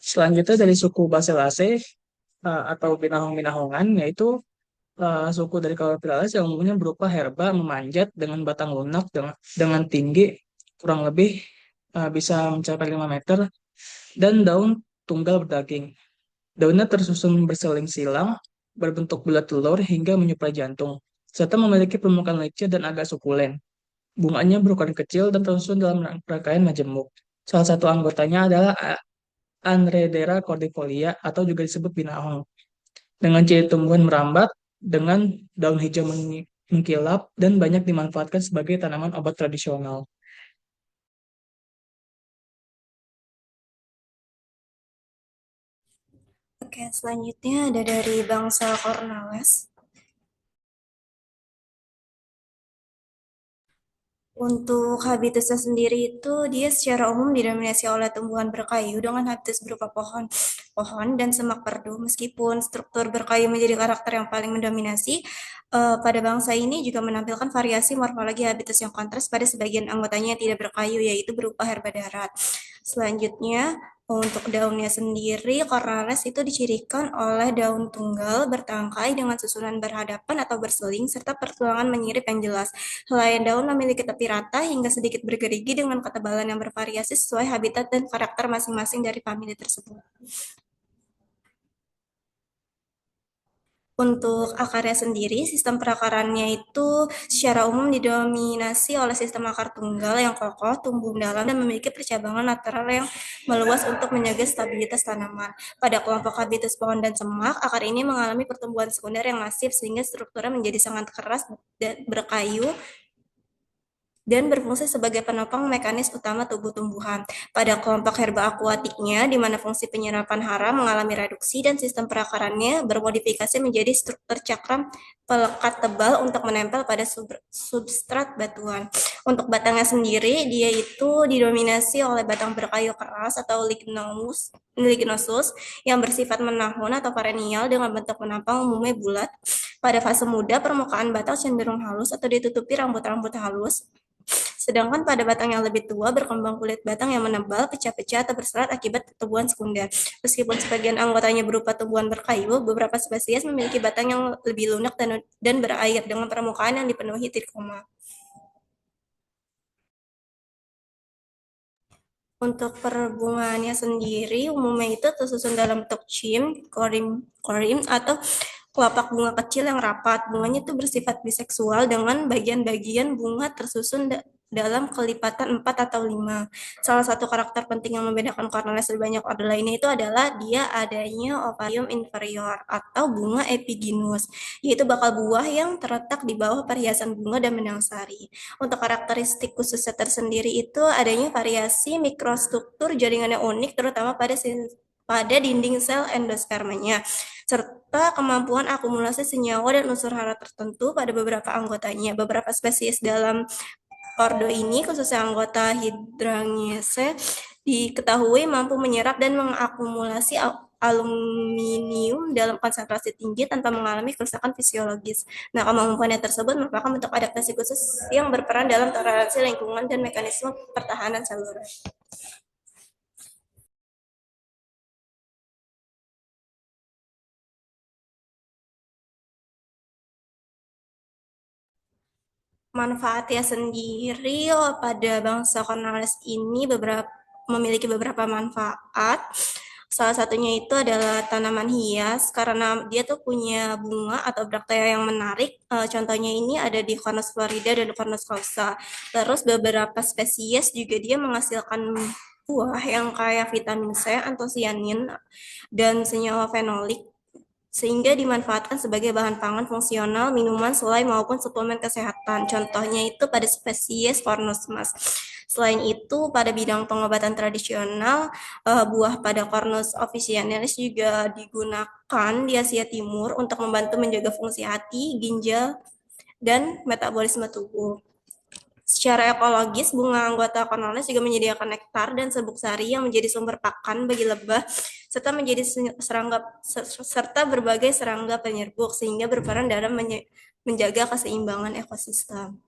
Speaker 1: Selanjutnya dari suku Basellaceae atau binahong-binahongan, yaitu suku dari Cauliflares yang umumnya berupa herba memanjat dengan batang lunak dengan tinggi kurang lebih bisa mencapai 5 meter dan daun tunggal berdaging. Daunnya tersusun berseling silang, berbentuk bulat telur hingga menyerupai jantung, serta memiliki permukaan licin dan agak sukulen. Bunganya berukuran kecil dan tersusun dalam rangkaian majemuk. Salah satu anggotanya adalah Anredera cordifolia atau juga disebut binahong, dengan ciri tumbuhan merambat, dengan daun hijau mengkilap, dan banyak dimanfaatkan sebagai tanaman obat tradisional.
Speaker 3: Oke, selanjutnya ada dari bangsa Cornales. Untuk habitusnya sendiri itu dia secara umum didominasi oleh tumbuhan berkayu dengan habitus berupa pohon dan semak perdu. Meskipun struktur berkayu menjadi karakter yang paling mendominasi, pada bangsa ini juga menampilkan variasi morfologi habitus yang kontras pada sebagian anggotanya yang tidak berkayu, yaitu berupa herba darat. Selanjutnya, untuk daunnya sendiri, Cornales itu dicirikan oleh daun tunggal bertangkai dengan susunan berhadapan atau berseling serta pertulangan menyirip yang jelas. Helaian daun memiliki tepi rata hingga sedikit bergerigi dengan ketebalan yang bervariasi sesuai habitat dan karakter masing-masing dari famili tersebut. Untuk akarnya sendiri, sistem perakarannya itu secara umum didominasi oleh sistem akar tunggal yang kokoh, tumbuh dalam, dan memiliki percabangan lateral yang meluas untuk menjaga stabilitas tanaman. Pada kelompok habitus pohon dan semak, akar ini mengalami pertumbuhan sekunder yang masif sehingga strukturnya menjadi sangat keras dan berkayu dan berfungsi sebagai penopang mekanis utama tubuh tumbuhan. Pada kelompok herba akuatiknya, di mana fungsi penyerapan hara mengalami reduksi dan sistem perakarannya bermodifikasi menjadi struktur cakram pelekat tebal untuk menempel pada substrat batuan. Untuk batangnya sendiri, dia itu didominasi oleh batang berkayu keras atau lignosus yang bersifat menahun atau perennial dengan bentuk menampang umumnya bulat. Pada fase muda, permukaan batang cenderung halus atau ditutupi rambut-rambut halus. Sedangkan pada batang yang lebih tua, berkembang kulit batang yang menebal, pecah-pecah, atau berserat akibat tumbuhan sekunder. Meskipun sebagian anggotanya berupa tumbuhan berkayu, beberapa spesies memiliki batang yang lebih lunak dan berair dengan permukaan yang dipenuhi trikoma. Untuk perbungaannya sendiri, umumnya itu tersusun dalam bentuk korim atau kelopak bunga kecil yang rapat. Bunganya itu bersifat biseksual dengan bagian-bagian bunga tersusun dalam kelipatan 4 atau 5. Salah satu karakter penting yang membedakan Cornelius dari banyak ordo lainnya itu adalah dia adanya ovarium inferior atau bunga epigynous, yaitu bakal buah yang terletak di bawah perhiasan bunga dan benang sari. Untuk karakteristik khususnya tersendiri itu adanya variasi mikrostruktur jaringan yang unik terutama pada dinding sel endospermanya, serta kemampuan akumulasi senyawa dan unsur hara tertentu pada beberapa anggotanya. Beberapa spesies dalam ordo ini, khususnya anggota Hydrangeaceae, diketahui mampu menyerap dan mengakumulasi aluminium dalam konsentrasi tinggi tanpa mengalami kerusakan fisiologis. Nah, kemampuannya tersebut merupakan bentuk adaptasi khusus yang berperan dalam toleransi lingkungan dan mekanisme pertahanan seluler. Manfaatnya sendiri pada bangsa Cornales ini memiliki beberapa manfaat. Salah satunya itu adalah tanaman hias karena dia tuh punya bunga atau braktea yang menarik. Contohnya ini ada di Cornus florida dan Cornus causa. Terus beberapa spesies juga dia menghasilkan buah yang kaya vitamin C, antosianin, dan senyawa fenolik sehingga dimanfaatkan sebagai bahan pangan fungsional, minuman, selai maupun suplemen kesehatan. Contohnya itu pada spesies Cornus mas. Selain itu, pada bidang pengobatan tradisional, buah pada Cornus officinalis juga digunakan di Asia Timur untuk membantu menjaga fungsi hati, ginjal, dan metabolisme tubuh. Secara ekologis, bunga anggota Cornales juga menyediakan nektar dan serbuk sari yang menjadi sumber pakan bagi lebah serta berbagai serangga penyerbuk sehingga berperan dalam menjaga keseimbangan ekosistem.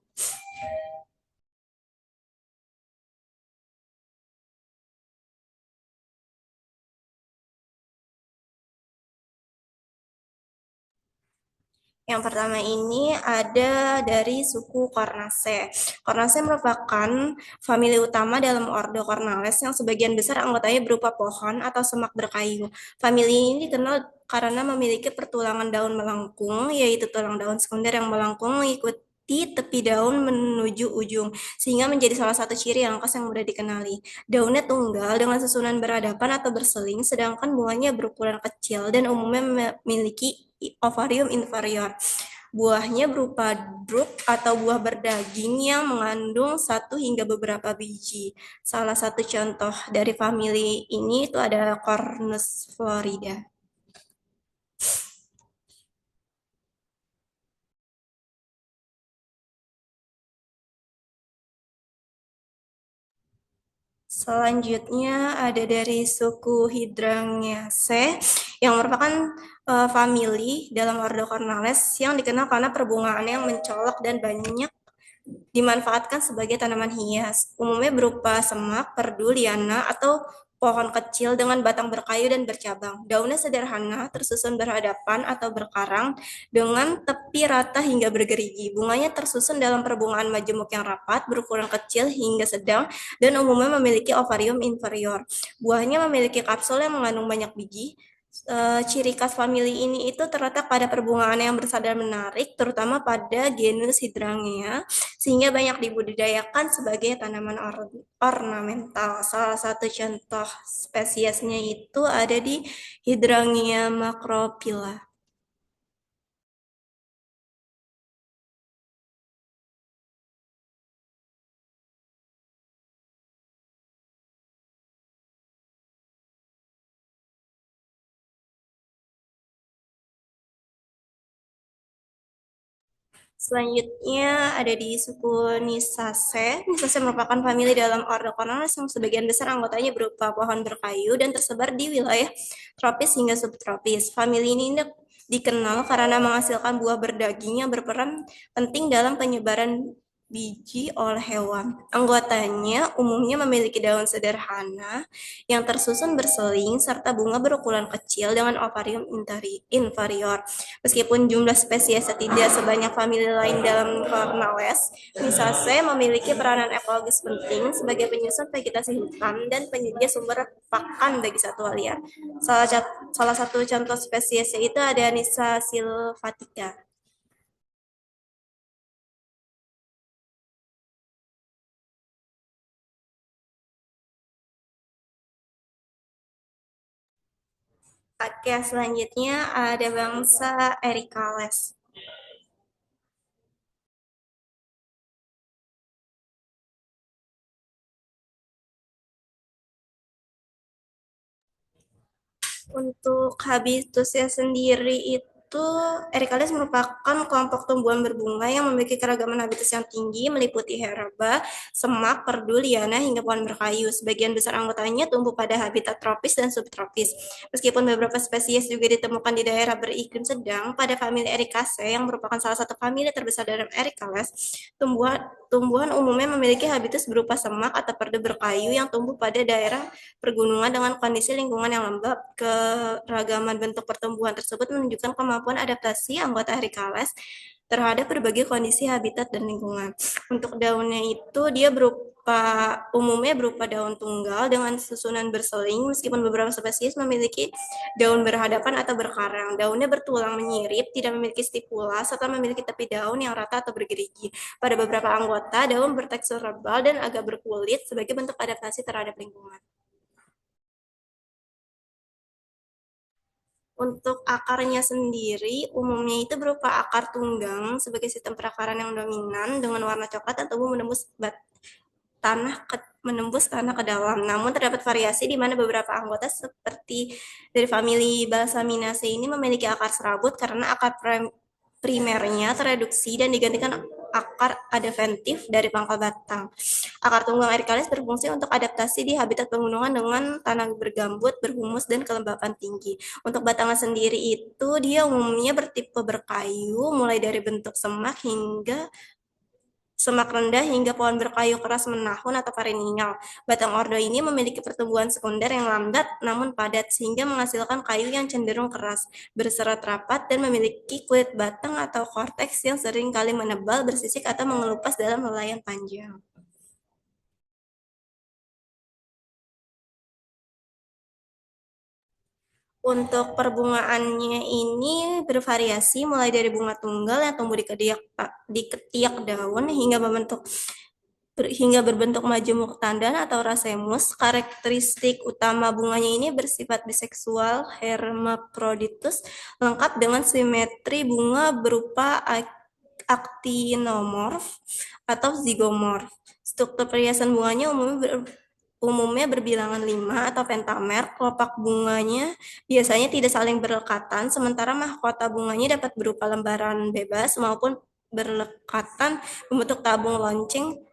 Speaker 3: Yang pertama ini ada dari suku Cornaceae. Cornaceae merupakan famili utama dalam ordo Cornales yang sebagian besar anggotanya berupa pohon atau semak berkayu. Famili ini dikenal karena memiliki pertulangan daun melengkung, yaitu tulang daun sekunder yang melengkung mengikuti tepi daun menuju ujung, sehingga menjadi salah satu ciri yang khas yang mudah dikenali. Daunnya tunggal dengan susunan berhadapan atau berseling, sedangkan bunganya berukuran kecil dan umumnya memiliki ovarium inferior. Buahnya berupa drup atau buah berdaging yang mengandung satu hingga beberapa biji. Salah satu contoh dari famili ini itu ada Cornus florida. Selanjutnya ada dari suku Hydrangeaceae yang merupakan famili dalam ordo Cornales yang dikenal karena perbungaannya yang mencolok dan banyak dimanfaatkan sebagai tanaman hias, umumnya berupa semak, perdu, liana, atau pohon kecil dengan batang berkayu dan bercabang. Daunnya sederhana, tersusun berhadapan atau berkarang dengan tepi rata hingga bergerigi. Bunganya tersusun dalam perbungaan majemuk yang rapat, berukuran kecil hingga sedang, dan umumnya memiliki ovarium inferior. Buahnya memiliki kapsul yang mengandung banyak biji. Ciri khas famili ini itu terletak pada perbungaan yang bersada menarik, terutama pada genus Hydrangea, sehingga banyak dibudidayakan sebagai tanaman ornamental. Salah satu contoh spesiesnya itu ada di Hydrangea macrophylla. Selanjutnya ada di suku Nisaceae. Nisaceae merupakan famili dalam ordo Cornales yang sebagian besar anggotanya berupa pohon berkayu dan tersebar di wilayah tropis hingga subtropis. Famili ini dikenal karena menghasilkan buah berdaging yang berperan penting dalam penyebaran biji oleh hewan. Anggotanya umumnya memiliki daun sederhana yang tersusun berseling serta bunga berukuran kecil dengan ovarium inferior. Meskipun jumlah spesies tidak sebanyak famili lain dalam Cornales, Nisaceae memiliki peranan ekologis penting sebagai penyusun vegetasi hutan dan penyedia sumber pakan bagi satwa liar. Salah satu contoh spesiesnya itu ada Nisa sylvatica. Oke, selanjutnya ada bangsa Ericales. Untuk habitusnya sendiri itu Ericales merupakan kelompok tumbuhan berbunga yang memiliki keragaman habitus yang tinggi, meliputi herba, semak, perdu, liana, hingga pohon berkayu. Sebagian besar anggotanya tumbuh pada habitat tropis dan subtropis. Meskipun beberapa spesies juga ditemukan di daerah beriklim sedang, pada famili Ericaceae yang merupakan salah satu famili terbesar dalam Ericales, tumbuhan umumnya memiliki habitus berupa semak atau perdu berkayu yang tumbuh pada daerah pergunungan dengan kondisi lingkungan yang lembab. Keragaman bentuk pertumbuhan tersebut menunjukkan kemampuan adaptasi anggota Ericales terhadap berbagai kondisi habitat dan lingkungan. Untuk daunnya itu dia umumnya berupa daun tunggal dengan susunan berseling, meskipun beberapa spesies memiliki daun berhadapan atau berkarang. Daunnya bertulang menyirip, tidak memiliki stipula, serta memiliki tepi daun yang rata atau bergerigi. Pada beberapa anggota, daun bertekstur rebal dan agak berkulit sebagai bentuk adaptasi terhadap lingkungan. Untuk akarnya sendiri, umumnya itu berupa akar tunggang sebagai sistem perakaran yang dominan dengan warna coklat dan tumbuh menembus tanah ke dalam. Namun terdapat variasi di mana beberapa anggota seperti dari famili Balsaminaceae ini memiliki akar serabut karena akar primernya tereduksi dan digantikan akar adventif dari pangkal batang. Akar tunggang Ericales berfungsi untuk adaptasi di habitat pegunungan dengan tanah bergambut, berhumus, dan kelembapan tinggi. Untuk batangnya sendiri itu dia umumnya bertipe berkayu, mulai dari bentuk semak rendah hingga pohon berkayu keras menahun atau perennial. Batang ordo ini memiliki pertumbuhan sekunder yang lambat namun padat sehingga menghasilkan kayu yang cenderung keras, berserat rapat, dan memiliki kulit batang atau korteks yang sering kali menebal, bersisik, atau mengelupas dalam helaian panjang. Untuk perbungaannya ini bervariasi mulai dari bunga tunggal yang tumbuh di ketiak daun hingga berbentuk majemuk tandan atau racemus. Karakteristik utama bunganya ini bersifat biseksual, hermaphroditus, lengkap dengan simetri bunga berupa actinomorf atau zigomorf. Struktur perhiasan bunganya umumnya berbilangan 5 atau pentamer. Kelopak bunganya biasanya tidak saling berlekatan, sementara mahkota bunganya dapat berupa lembaran bebas maupun berlekatan membentuk tabung lonceng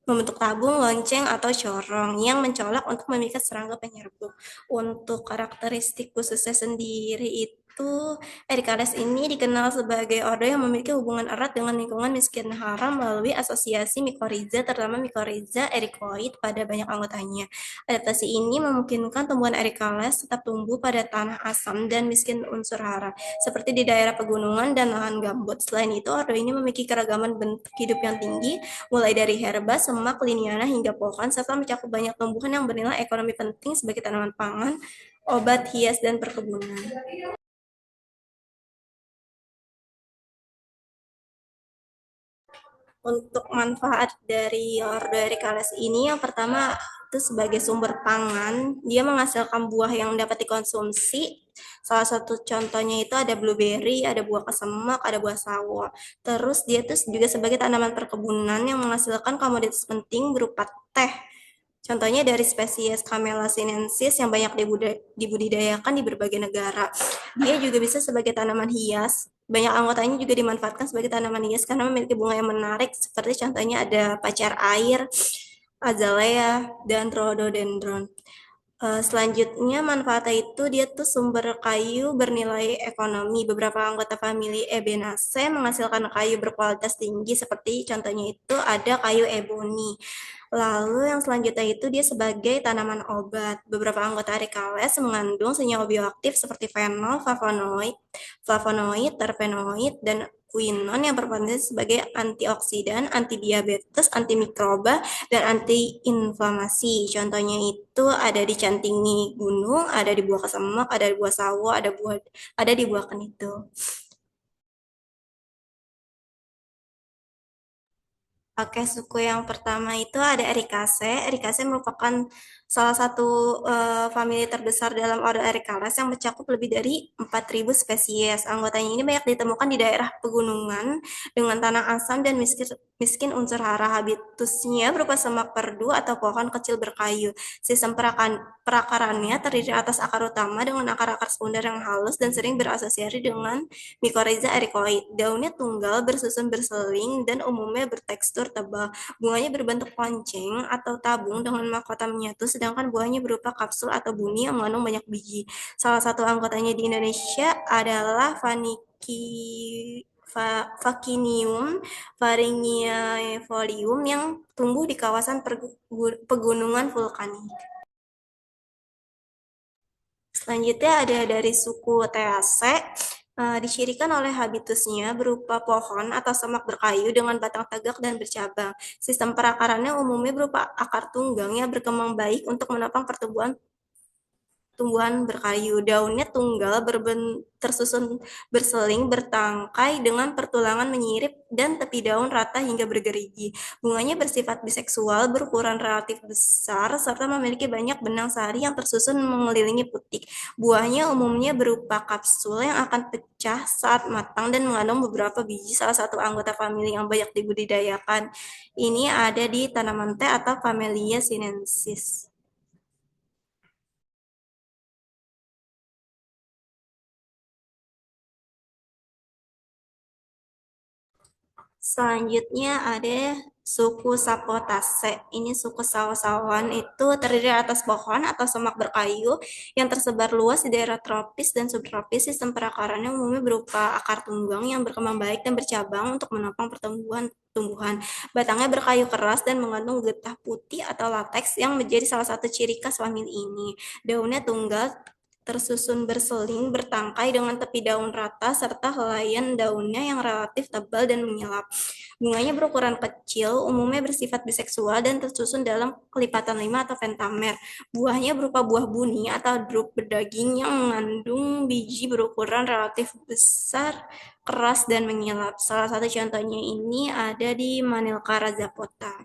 Speaker 3: membentuk tabung, lonceng, atau corong yang mencolok untuk memikat serangga penyerbuk. Untuk karakteristik khususnya sendiri itu, Erikales ini dikenal sebagai ordo yang memiliki hubungan erat dengan lingkungan miskin haram melalui asosiasi mikoriza, terutama mikoriza ericoid pada banyak anggotanya. Adaptasi ini memungkinkan tumbuhan Erikales tetap tumbuh pada tanah asam dan miskin unsur hara, seperti di daerah pegunungan dan lahan gambut. Selain itu, ordo ini memiliki keragaman bentuk hidup yang tinggi, mulai dari herba, semak, liniana, hingga pohon, serta mencakup banyak tumbuhan yang bernilai ekonomi penting sebagai tanaman pangan, obat, hias, dan perkebunan. Untuk manfaat dari Ordo Ericalis ini, yang pertama itu sebagai sumber pangan, dia menghasilkan buah yang dapat dikonsumsi. Salah satu contohnya itu ada blueberry, ada buah kesemak, ada buah sawo. Terus dia tuh juga sebagai tanaman perkebunan yang menghasilkan komoditas penting berupa teh. Contohnya dari spesies Camellia sinensis yang banyak dibudidayakan di berbagai negara. Dia juga bisa sebagai tanaman hias. Banyak anggotanya juga dimanfaatkan sebagai tanaman hias karena memiliki bunga yang menarik, seperti contohnya ada pacar air, azalea, dan rhododendron. Selanjutnya manfaatnya itu dia tuh sumber kayu bernilai ekonomi. Beberapa anggota famili Ebenaceae menghasilkan kayu berkualitas tinggi, seperti contohnya itu ada kayu ebony. Lalu yang selanjutnya itu dia sebagai tanaman obat. Beberapa anggota Erikales mengandung senyawa bioaktif seperti fenol, flavonoid, terpenoid, dan quinon yang berpotensi sebagai antioksidan, antidiabetes, antimikroba, dan antiinflamasi. Contohnya itu ada di cantingi gunung, ada di buah kesemak, ada di buah sawo, ada di buah kenitu. Oke, suku yang pertama itu ada Ericaceae. Ericaceae merupakan salah satu famili terbesar dalam ordo Ericales yang mencakup lebih dari 4.000 spesies. Anggotanya ini banyak ditemukan di daerah pegunungan dengan tanah asam dan miskin unsur hara. Habitusnya berupa semak perdu atau pohon kecil berkayu. Sistem perakarannya terdiri atas akar utama dengan akar-akar sekunder yang halus dan sering berasosiasi dengan Mycorrhiza ericoid. Daunnya tunggal, bersusun berseling, dan umumnya bertekstur tebal. Bunganya berbentuk lonceng atau tabung dengan mahkota menyatu, sedangkan buahnya berupa kapsul atau buni yang mengandung banyak biji. Salah satu anggotanya di Indonesia adalah Vaccinium pharyngiifolium yang tumbuh di kawasan pegunungan vulkanik. Selanjutnya ada dari suku Teaceae, dicirikan oleh habitusnya berupa pohon atau semak berkayu dengan batang tegak dan bercabang. Sistem perakarannya umumnya berupa akar tunggang yang berkembang baik untuk menopang pertumbuhan tumbuhan berkayu. Daunnya tunggal, tersusun berseling, bertangkai dengan pertulangan menyirip dan tepi daun rata hingga bergerigi. Bunganya bersifat biseksual, berukuran relatif besar, serta memiliki banyak benang sari yang tersusun mengelilingi putik. Buahnya umumnya berupa kapsul yang akan pecah saat matang dan mengandung beberapa biji. Salah satu anggota famili yang banyak dibudidayakan ini ada di tanaman teh atau Camellia sinensis. Selanjutnya ada suku Sapotase. Ini suku sawo-sawoan itu terdiri atas pohon atau semak berkayu yang tersebar luas di daerah tropis dan subtropis. Sistem perakarannya umumnya berupa akar tunggang yang berkembang baik dan bercabang untuk menopang pertumbuhan tumbuhan. Batangnya berkayu keras dan mengandung getah putih atau lateks yang menjadi salah satu ciri khas famili ini. Daunnya tunggal, tersusun berseling, bertangkai dengan tepi daun rata, serta helaian daunnya yang relatif tebal dan menyilap. Bunganya berukuran kecil, umumnya bersifat biseksual dan tersusun dalam kelipatan 5 atau pentamer. Buahnya berupa buah buni atau drup berdaging yang mengandung biji berukuran relatif besar, keras, dan menyilap. Salah satu contohnya ini ada di Manilkara zapota.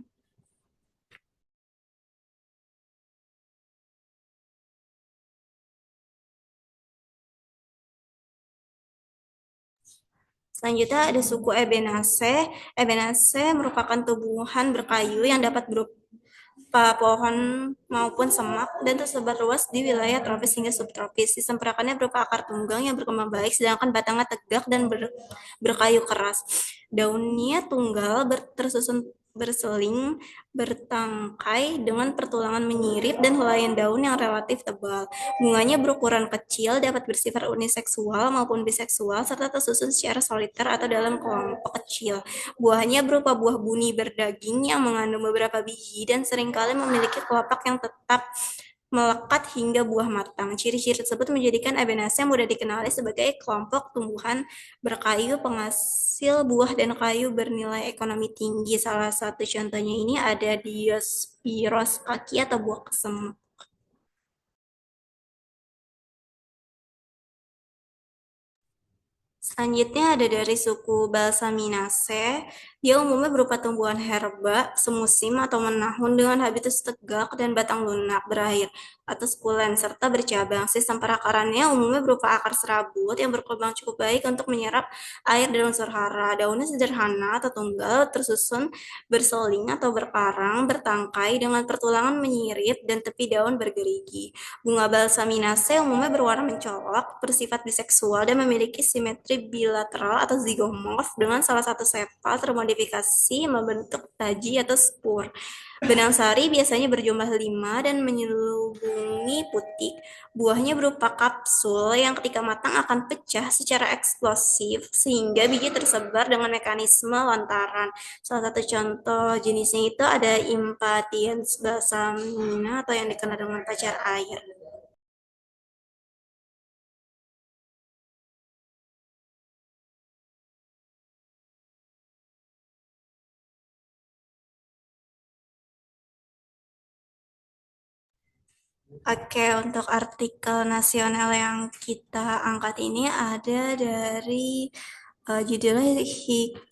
Speaker 3: Selanjutnya ada suku Ebenaceae. Ebenaceae merupakan tumbuhan berkayu yang dapat berupa pohon maupun semak dan tersebar luas di wilayah tropis hingga subtropis. Sistem perakarannya berupa akar tunggang yang berkembang baik, sedangkan batangnya tegak dan berkayu keras. Daunnya tunggal, tersusun berseling, bertangkai dengan pertulangan menyirip dan helaian daun yang relatif tebal. Bunganya berukuran kecil, dapat bersifat uniseksual maupun biseksual, serta tersusun secara soliter atau dalam kelompok kecil. Buahnya berupa buah buni berdaging yang mengandung beberapa biji dan seringkali memiliki kelopak yang tetap melekat hingga buah matang. Ciri-ciri tersebut menjadikan Abenacea mudah dikenali sebagai kelompok tumbuhan berkayu, penghasil buah dan kayu bernilai ekonomi tinggi. Salah satu contohnya ini ada Diospyros kaki atau buah kesem. Selanjutnya ada dari suku Balsaminaceae. Dia umumnya berupa tumbuhan herba, semusim atau menahun dengan habitus tegak dan batang lunak berakhir atau sukulen serta bercabang. Sistem perakarannya umumnya berupa akar serabut yang berkembang cukup baik untuk menyerap air dan unsur hara. Daunnya sederhana atau tunggal, tersusun berseling atau berparang, bertangkai dengan pertulangan menyirip dan tepi daun bergerigi. Bunga Balsaminaceae umumnya berwarna mencolok, bersifat biseksual, dan memiliki simetri bilateral atau zigomorf dengan salah satu sepal termodifikasi membentuk taji atau spur. Benang sari biasanya berjumlah 5 dan menyelubungi putik. Buahnya berupa kapsul yang ketika matang akan pecah secara eksplosif sehingga biji tersebar dengan mekanisme lontaran. Salah satu contoh jenisnya itu ada Impatiens balsamina atau yang dikenal dengan pacar air. Oke, untuk artikel nasional yang kita angkat ini ada dari judulnya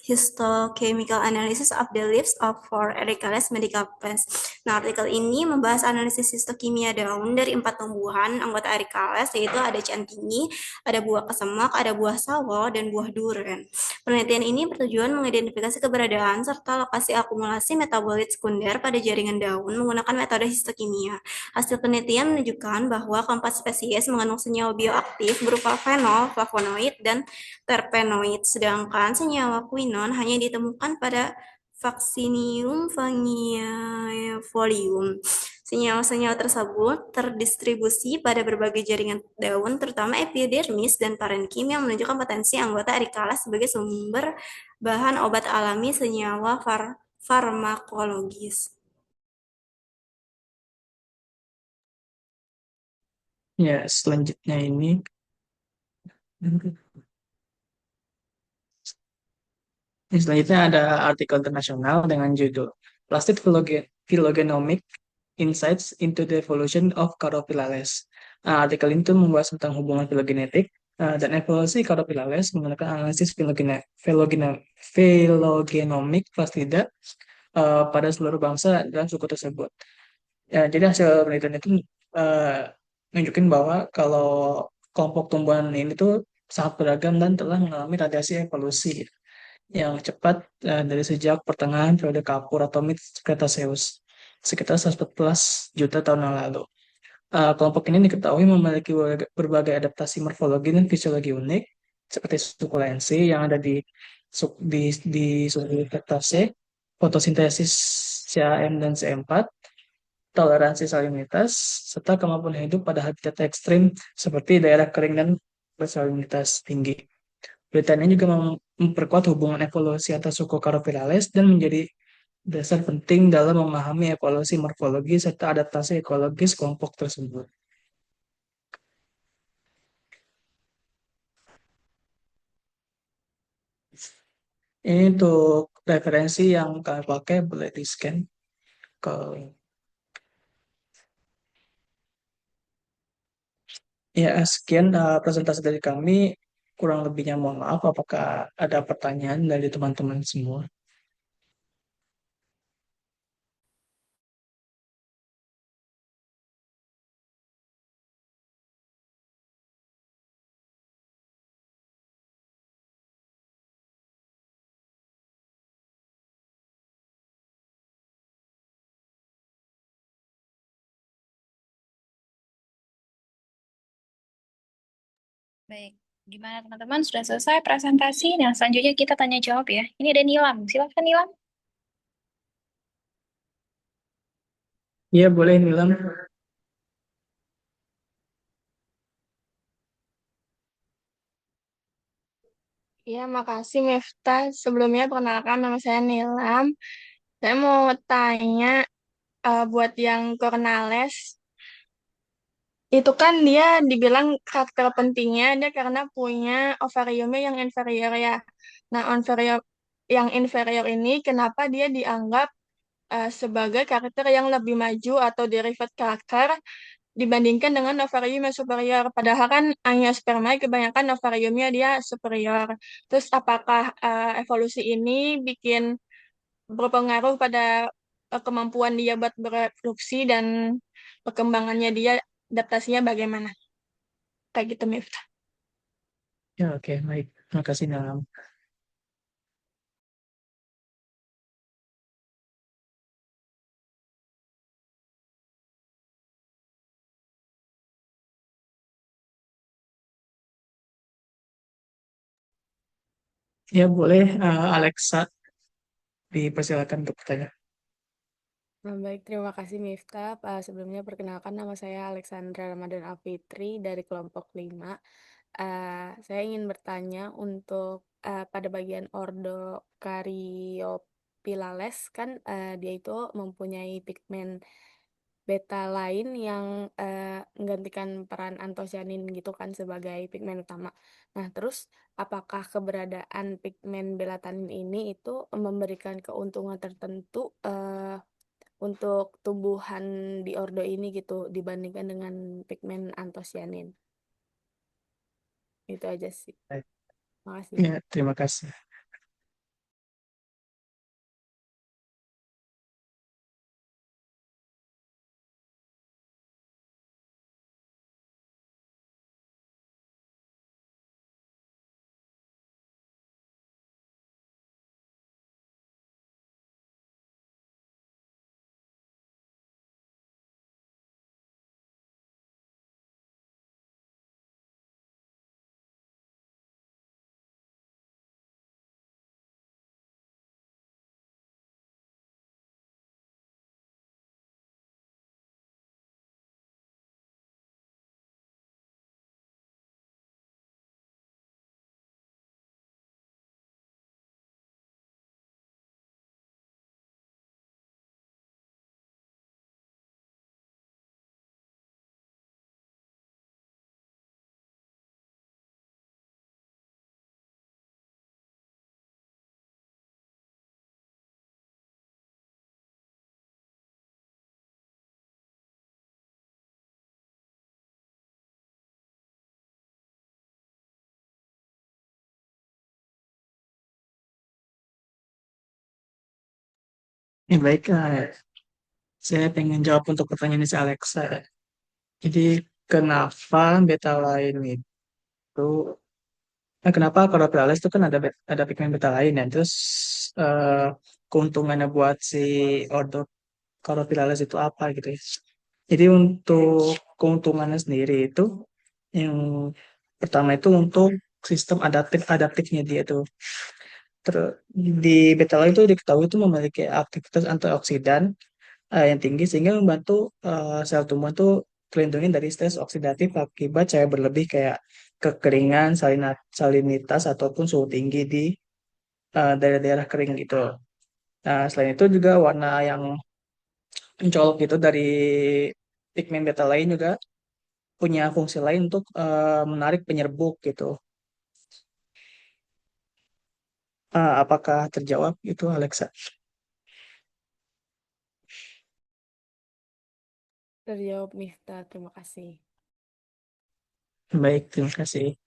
Speaker 3: Histochemical Analysis of the Leaves of Four Ericales Medical Plants. Nah, artikel ini membahas analisis histokimia daun dari 4 tumbuhan anggota Ericales, yaitu ada cantini, ada buah kesemak, ada buah sawo, dan buah duren. Penelitian ini bertujuan mengidentifikasi keberadaan serta lokasi akumulasi metabolit sekunder pada jaringan daun menggunakan metode histokimia. Hasil penelitian menunjukkan bahwa keempat spesies mengandung senyawa bioaktif berupa fenol, flavonoid, dan terpenoid, sedangkan senyawa quinon hanya ditemukan pada Vaccinium fangiefolium. Senyawa-senyawa tersebut terdistribusi pada berbagai jaringan daun, terutama epidermis dan parenkim, yang menunjukkan potensi anggota Ericales sebagai sumber bahan obat alami senyawa farmakologis.
Speaker 1: Ya, selanjutnya ini selanjutnya ada artikel internasional dengan judul Plastic Phylogenomic Insights into the Evolution of Caterpillars. Nah, artikel itu membahas tentang hubungan filogenetik dan evolusi Caterpillars menggunakan analisis filogenomik plastida pada seluruh bangsa dan suku tersebut. Ya, jadi hasil penelitian itu menunjukkan bahwa kalau kelompok tumbuhan ini tuh sangat beragam dan telah mengalami radiasi evolusi yang cepat dari sejak pertengahan periode Kapur atau mid Cretaceous sekitar 114 juta tahun yang lalu. Kelompok ini diketahui memiliki berbagai adaptasi morfologi dan fisiologi unik seperti sukulensi yang ada di suku Cretaceous, fotosintesis CAM dan C4, toleransi salinitas, serta kemampuan hidup pada habitat ekstrim seperti daerah kering dan bersalinitas tinggi. Penelitian ini juga memperkuat hubungan evolusi antar suku Carophilales dan menjadi dasar penting dalam memahami evolusi morfologi serta adaptasi ekologis kelompok tersebut. Ini untuk referensi yang kami pakai boleh di-scan ke. Ya, sekian presentasi dari kami. Kurang lebihnya mohon maaf. Apakah ada pertanyaan dari teman-teman semua?
Speaker 4: Baik, gimana teman-teman? Sudah selesai presentasi? Nah, selanjutnya kita tanya jawab ya. Ini ada Nilam. Silakan Nilam.
Speaker 1: Iya, boleh Nilam.
Speaker 5: Ya, makasih Miftah. Sebelumnya perkenalkan nama saya Nilam. Saya mau tanya buat yang Cornales, itu kan dia dibilang karakter pentingnya dia karena punya ovariumnya yang inferior ya. Nah, yang inferior ini kenapa dia dianggap sebagai karakter yang lebih maju atau derivat karakter dibandingkan dengan ovarium yang superior. Padahal kan angiosperma kebanyakan ovariumnya dia superior. Terus apakah evolusi ini berpengaruh pada kemampuan dia buat bereproduksi dan perkembangannya dia adaptasinya bagaimana? Kayak gitu, Miftah.
Speaker 1: Ya, oke, baik. Terima kasih Nilam. Ya, boleh Alexa dipersilakan untuk bertanya.
Speaker 6: Baik, terima kasih Miftah. Sebelumnya perkenalkan nama saya Alexandra Ramadan Alfitri dari kelompok 5. Saya ingin bertanya untuk pada bagian ordo Caryophyllales kan dia itu mempunyai pigmen beta lain yang menggantikan peran antosianin gitu kan sebagai pigmen utama. Nah, terus apakah keberadaan pigmen belatanin ini itu memberikan keuntungan tertentu untuk tumbuhan di ordo ini gitu dibandingkan dengan pigmen antosianin? Itu aja sih.
Speaker 1: Baik.
Speaker 6: Makasih.
Speaker 1: Ya, terima kasih. Ya, baik. Saya pengen jawab untuk pertanyaan si Alexa. Jadi, kenapa beta lain itu, kenapa Caryophyllales itu kan ada pigmen beta lain ya. Terus, eh, keuntungannya buat si ordo Caryophyllales itu apa gitu ya. Jadi, untuk keuntungannya sendiri itu, yang pertama itu untuk sistem adaptifnya dia tuh. Di beta lain itu diketahui itu memiliki aktivitas antioksidan yang tinggi sehingga membantu sel tumbuh itu terlindungi dari stres oksidatif akibat cahaya berlebih kayak kekeringan, salinitas ataupun suhu tinggi di daerah-daerah kering gitu. Nah, selain itu juga warna yang mencolok gitu dari pigmen beta lain juga punya fungsi lain untuk menarik penyerbuk gitu. Apakah terjawab itu Alexa?
Speaker 6: Terjawab Miftah, terima kasih.
Speaker 1: Baik, terima kasih.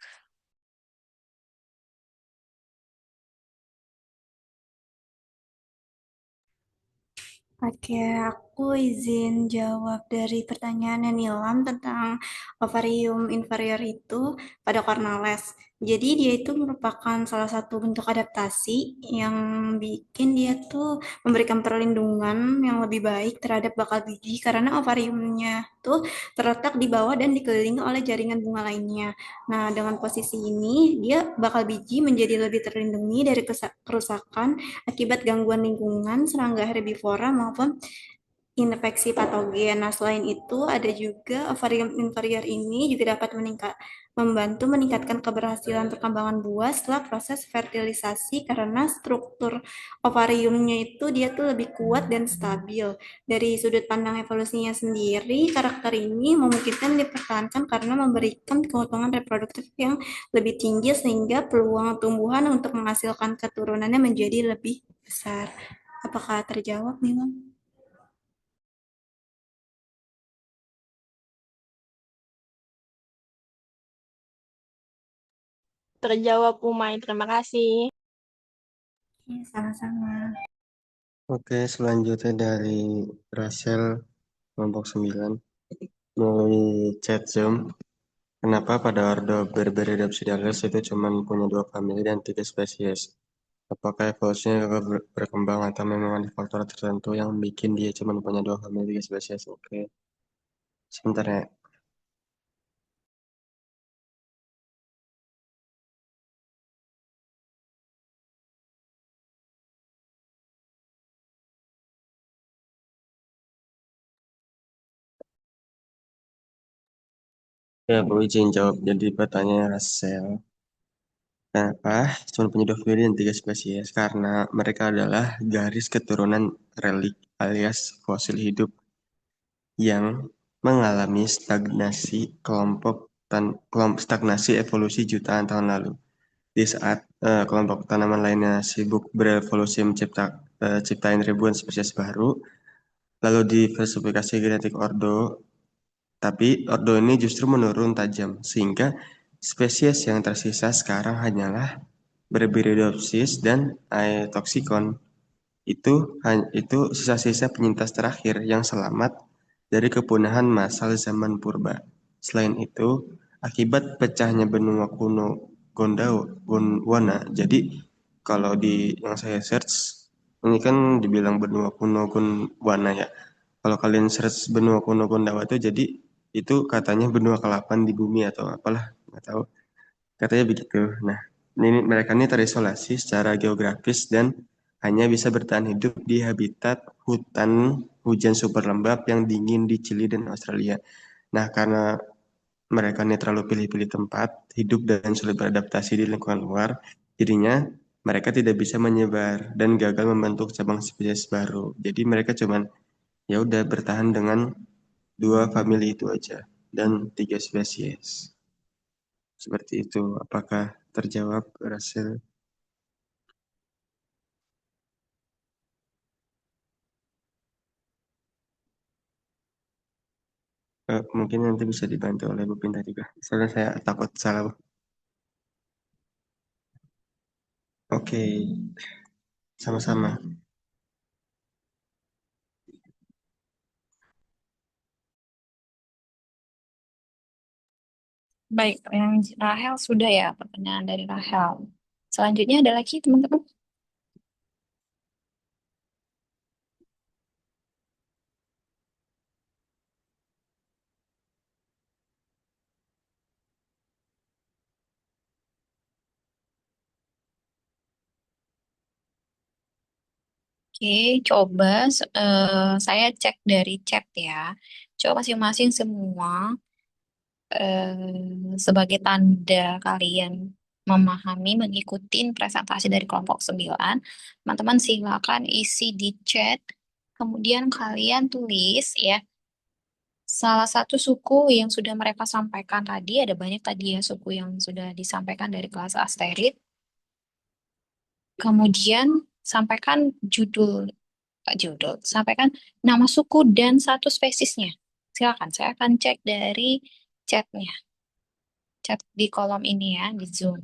Speaker 3: Oke, aku izin jawab dari pertanyaannya Nilam tentang ovarium inferior itu pada Cornales. Jadi dia itu merupakan salah satu bentuk adaptasi yang bikin dia tuh memberikan perlindungan yang lebih baik terhadap bakal biji karena ovariumnya tuh terletak di bawah dan dikelilingi oleh jaringan bunga lainnya. Nah, dengan posisi ini dia bakal biji menjadi lebih terlindungi dari kerusakan akibat gangguan lingkungan, serangga herbivora maupun infeksi patogen. Nah, selain itu ada juga ovarium inferior ini juga dapat membantu meningkatkan keberhasilan perkembangan buah setelah proses fertilisasi karena struktur ovariumnya itu dia tuh lebih kuat dan stabil. Dari sudut pandang evolusinya sendiri, karakter ini memungkinkan dipertahankan karena memberikan keuntungan reproduktif yang lebih tinggi sehingga peluang tumbuhan untuk menghasilkan keturunannya menjadi lebih besar. Apakah terjawab, Mila?
Speaker 5: Terjawab, Umay. Terima kasih.
Speaker 3: Iya, sama-sama.
Speaker 2: Oke, selanjutnya dari Rachel kelompok 9 melalui chat Zoom. Kenapa pada ordo Berberidopsidalis itu cuma punya 2 famili dan 3 spesies? Apakah evolusinya gagal berkembang atau memang ada faktor tertentu yang bikin dia cuma punya 2 famili 3 spesies? Oke, sebentar ya. Ya, Bu izin jawab. Jadi pertanyaan Rachel. Kenapa cuma punya 2 famili dan 3 spesies? Karena mereka adalah garis keturunan relik alias fosil hidup yang mengalami stagnasi evolusi jutaan tahun lalu. Di saat kelompok tanaman lainnya sibuk berevolusi ciptain ribuan spesies baru, lalu diversifikasi genetik ordo, tapi ordo ini justru menurun tajam, sehingga spesies yang tersisa sekarang hanyalah Berberidopsis dan Aetoxicon. Itu sisa-sisa penyintas terakhir yang selamat dari kepunahan massal zaman purba. Selain itu, akibat pecahnya benua kuno Gondwana, jadi kalau di yang saya search, ini kan dibilang benua kuno Gondwana ya. Kalau kalian search benua kuno Gondwana itu jadi itu katanya benua ke-8 di bumi atau apalah, nggak tahu. Katanya begitu. Nah, mereka ini terisolasi secara geografis dan hanya bisa bertahan hidup di habitat hutan hujan super lembab yang dingin di Chili dan Australia. Nah, karena mereka ini terlalu pilih-pilih tempat hidup dan sulit beradaptasi di lingkungan luar, jadinya mereka tidak bisa menyebar dan gagal membentuk cabang spesies baru. Jadi mereka cuman ya udah bertahan dengan 2 famili itu aja dan 3 spesies. Seperti itu. Apakah terjawab, Rasul? Mungkin nanti bisa dibantu oleh Bu Pinta juga. Soalnya saya takut salah. Oke, sama-sama.
Speaker 4: Baik, yang Rahel sudah ya pertanyaan dari Rahel. Selanjutnya ada lagi teman-teman. Oke, coba saya cek dari chat ya. Coba masing-masing semua sebagai tanda kalian memahami, mengikuti presentasi dari kelompok 9. Teman-teman silakan isi di chat. Kemudian kalian tulis ya salah satu suku yang sudah mereka sampaikan tadi. Ada banyak tadi ya suku yang sudah disampaikan dari kelas asteroid. Kemudian sampaikan sampaikan nama suku dan satu spesiesnya. Silakan, saya akan cek dari chatnya, chat di kolom ini ya, di Zoom.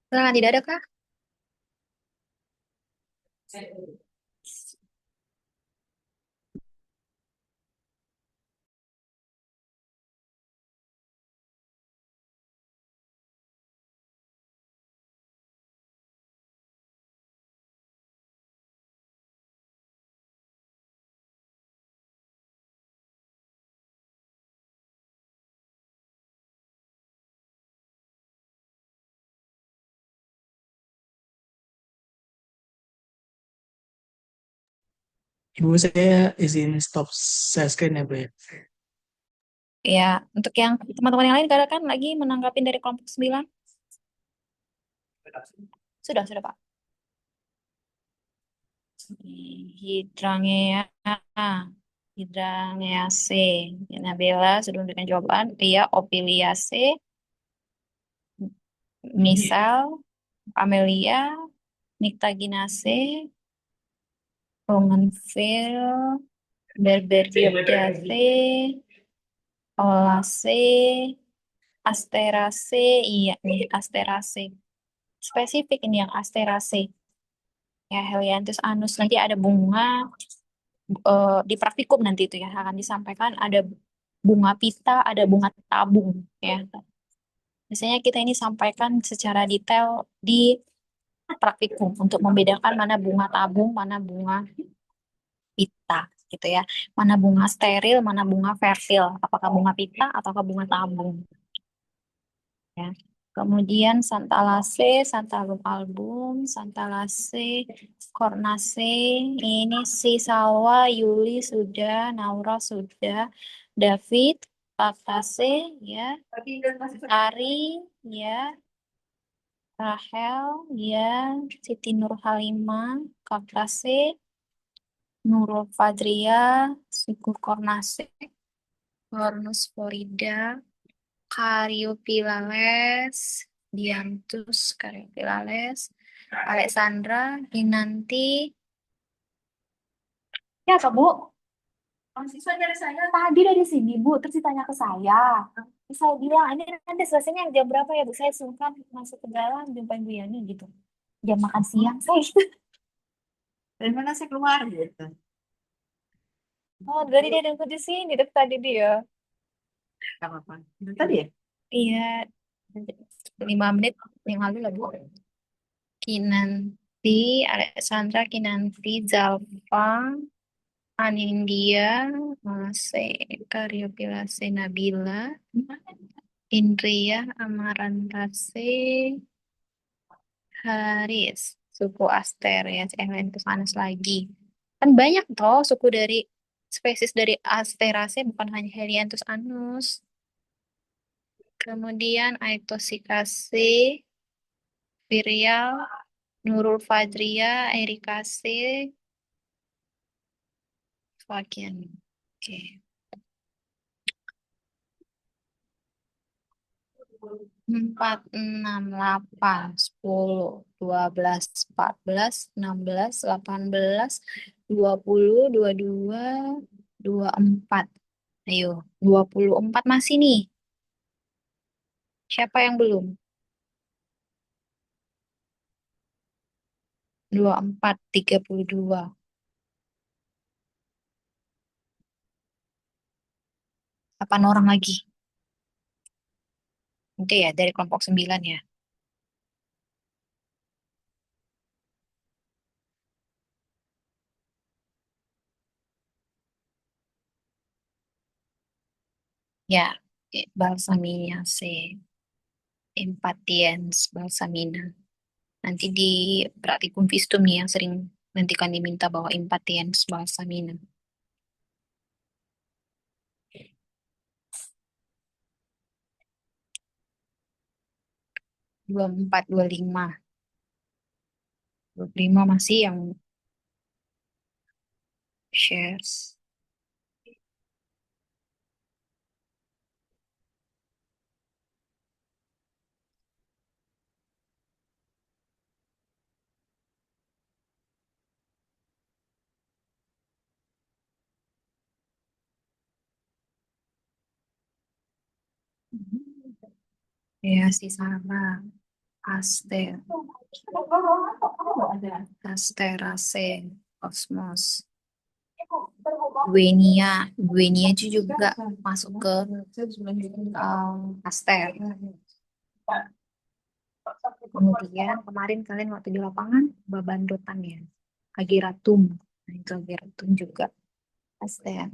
Speaker 4: Silakan, tidak ada kah?
Speaker 1: Ibu saya izin stop share screen ya, Bu ya.
Speaker 4: Ya, untuk yang teman-teman yang lain, kan lagi menanggapi dari kelompok 9? Sudah, Pak. Hydrangea, Hydrangeaceae. Nabila sudah memberikan jawaban. Ria, Opiliaceae. Misal, Amelia, Nyctaginaceae, Bougainville, Berberioptiaceae, Olaceae, Asteraceae. Iya nih, Asteraceae. Spesifik ini yang Asteraceae. Ya, Helianthus anus. Nanti ada bunga di praktikum nanti itu ya akan disampaikan ada bunga pita, ada bunga tabung ya. Biasanya kita ini sampaikan secara detail di praktikum untuk membedakan mana bunga tabung, mana bunga pita gitu ya. Mana bunga steril, mana bunga fertil. Apakah bunga pita ataukah bunga tabung ya. Kemudian Santalase, Santalum album, Santalase, Cornaceae, ini si Salwa, Yuli sudah, Naura sudah, David, Paktase, ya, Ari, ya, Rahel, ya, Siti Nurhalimah, Kaktase, Nurul Fadria, Suku Cornaceae, Cornus Florida, Caryophyllales, Dianthus Caryophyllales, Alexandra, Ginanti. Ya, Kak, Bu. Mahasiswa dari saya tadi dari sini, Bu. Terus ditanya ke saya. Terus saya bilang, ini nanti selesainya jam berapa ya, Bu? Saya sungkan masuk ke dalam, jumpain Bu Yani gitu. Jam makan siang, saya. Dari mana saya keluar gitu. Oh, dari dia nunggu di sini, dari tadi dia. Gak apa-apa. Tadi ya? Iya, 5 menit yang lalu lah, Bu. Kinanti, Alexandra, Kinanti, Zalfa, Anindya, Mase, Karyopilase, Nabila, Indria, Amarantase, Haris, suku Asterias, itu Anas lagi. Kan banyak toh suku dari spesies dari Asteraceae, bukan hanya Helianthus anus. Kemudian Aetosicase, Virial, Nurul Fadria, Ericase, bagian. Oke. 4, 6, 8, 10, 12, 14, 16, 18, 20, 22, 24. Ayo, 24 masih nih. Siapa yang belum? 24, 32. 8 orang lagi. Oke ya, dari kelompok 9 ya. Ya, Balsamina C. Empatiens Balsamina. Nanti di praktikum vistum nih yang sering nanti kan diminta bawa Empatiens Balsamina. 24, 25. 25 masih yang shares. Ya, si Sarah. Aster, Asterase, Cosmos, Guenia itu juga masuk ke Aster. Kemudian kemarin kalian waktu di lapangan babandotan ya, Ageratum, nah itu Ageratum juga Aster.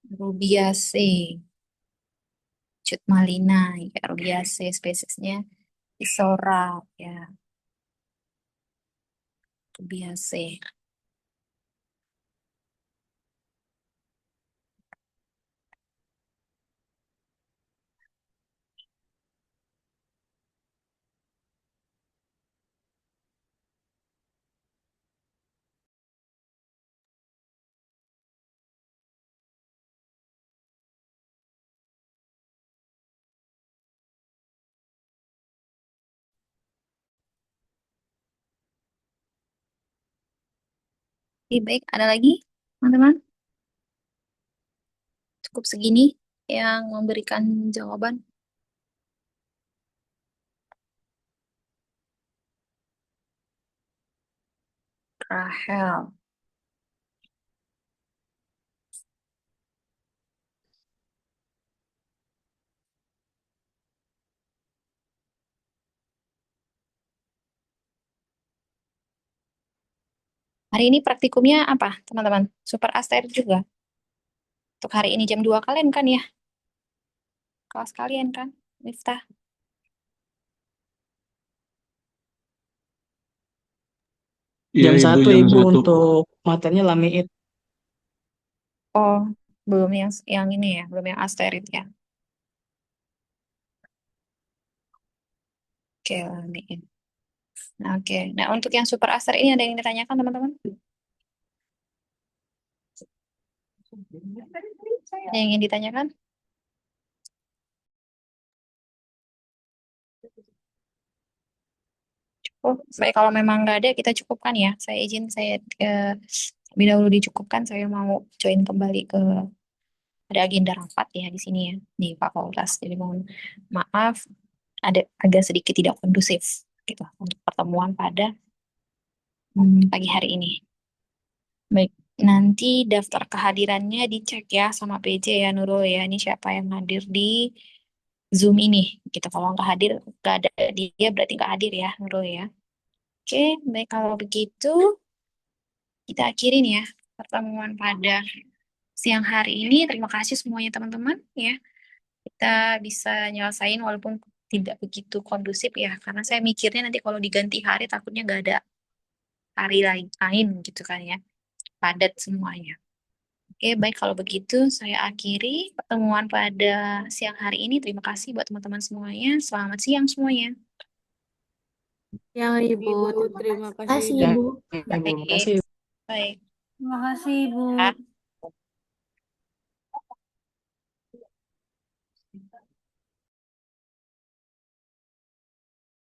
Speaker 4: Rubiaceae, Cut Malina, ya Rubiaceae spesiesnya Isora ya, Rubiaceae. Oke, baik, ada lagi teman-teman? Cukup segini yang memberikan jawaban. Rahel. Hari ini praktikumnya apa, teman-teman? Super asteroid juga. Untuk hari ini jam 2 kalian kan ya? Kelas kalian kan? Miftah.
Speaker 1: Jam
Speaker 7: Iya,
Speaker 1: satu
Speaker 7: jam
Speaker 1: Ibu
Speaker 7: 1.
Speaker 1: untuk materinya lamiit.
Speaker 4: Oh, belum yang ini ya, belum yang asteroid ya. Oke, lamiit. Nah, oke. Nah, untuk yang super asteroid ini ada yang ditanyakan, teman-teman? Ada yang ingin ditanyakan? Oh, baik, kalau memang nggak ada, kita cukupkan ya. Saya izin, saya lebih dahulu dicukupkan. Saya mau join kembali ke ada agenda rapat ya di sini ya di fakultas. Jadi mohon maaf, ada agak sedikit tidak kondusif gitu untuk pertemuan pada pagi hari ini. Baik, nanti daftar kehadirannya dicek ya sama PJ ya Nurul ya. Ini siapa yang hadir di Zoom ini gitu. Kalau nggak hadir, nggak ada dia berarti nggak hadir ya Nurul ya. Oke, baik kalau begitu kita akhirin ya pertemuan pada siang hari ini. Terima kasih semuanya teman-teman ya. Kita bisa nyelesain walaupun tidak begitu kondusif ya. Karena saya mikirnya nanti kalau diganti hari takutnya nggak ada hari lain gitu kan ya. Padat semuanya. Oke, baik kalau begitu saya akhiri pertemuan pada siang hari ini. Terima kasih buat teman-teman semuanya. Selamat siang semuanya.
Speaker 6: Yang Ibu, terima kasih
Speaker 3: Kasih
Speaker 6: Ibu.
Speaker 3: Ibu.
Speaker 1: Ibu,
Speaker 4: Baik,
Speaker 1: makasih.
Speaker 4: baik.
Speaker 8: Terima kasih, Ibu.
Speaker 4: Ya.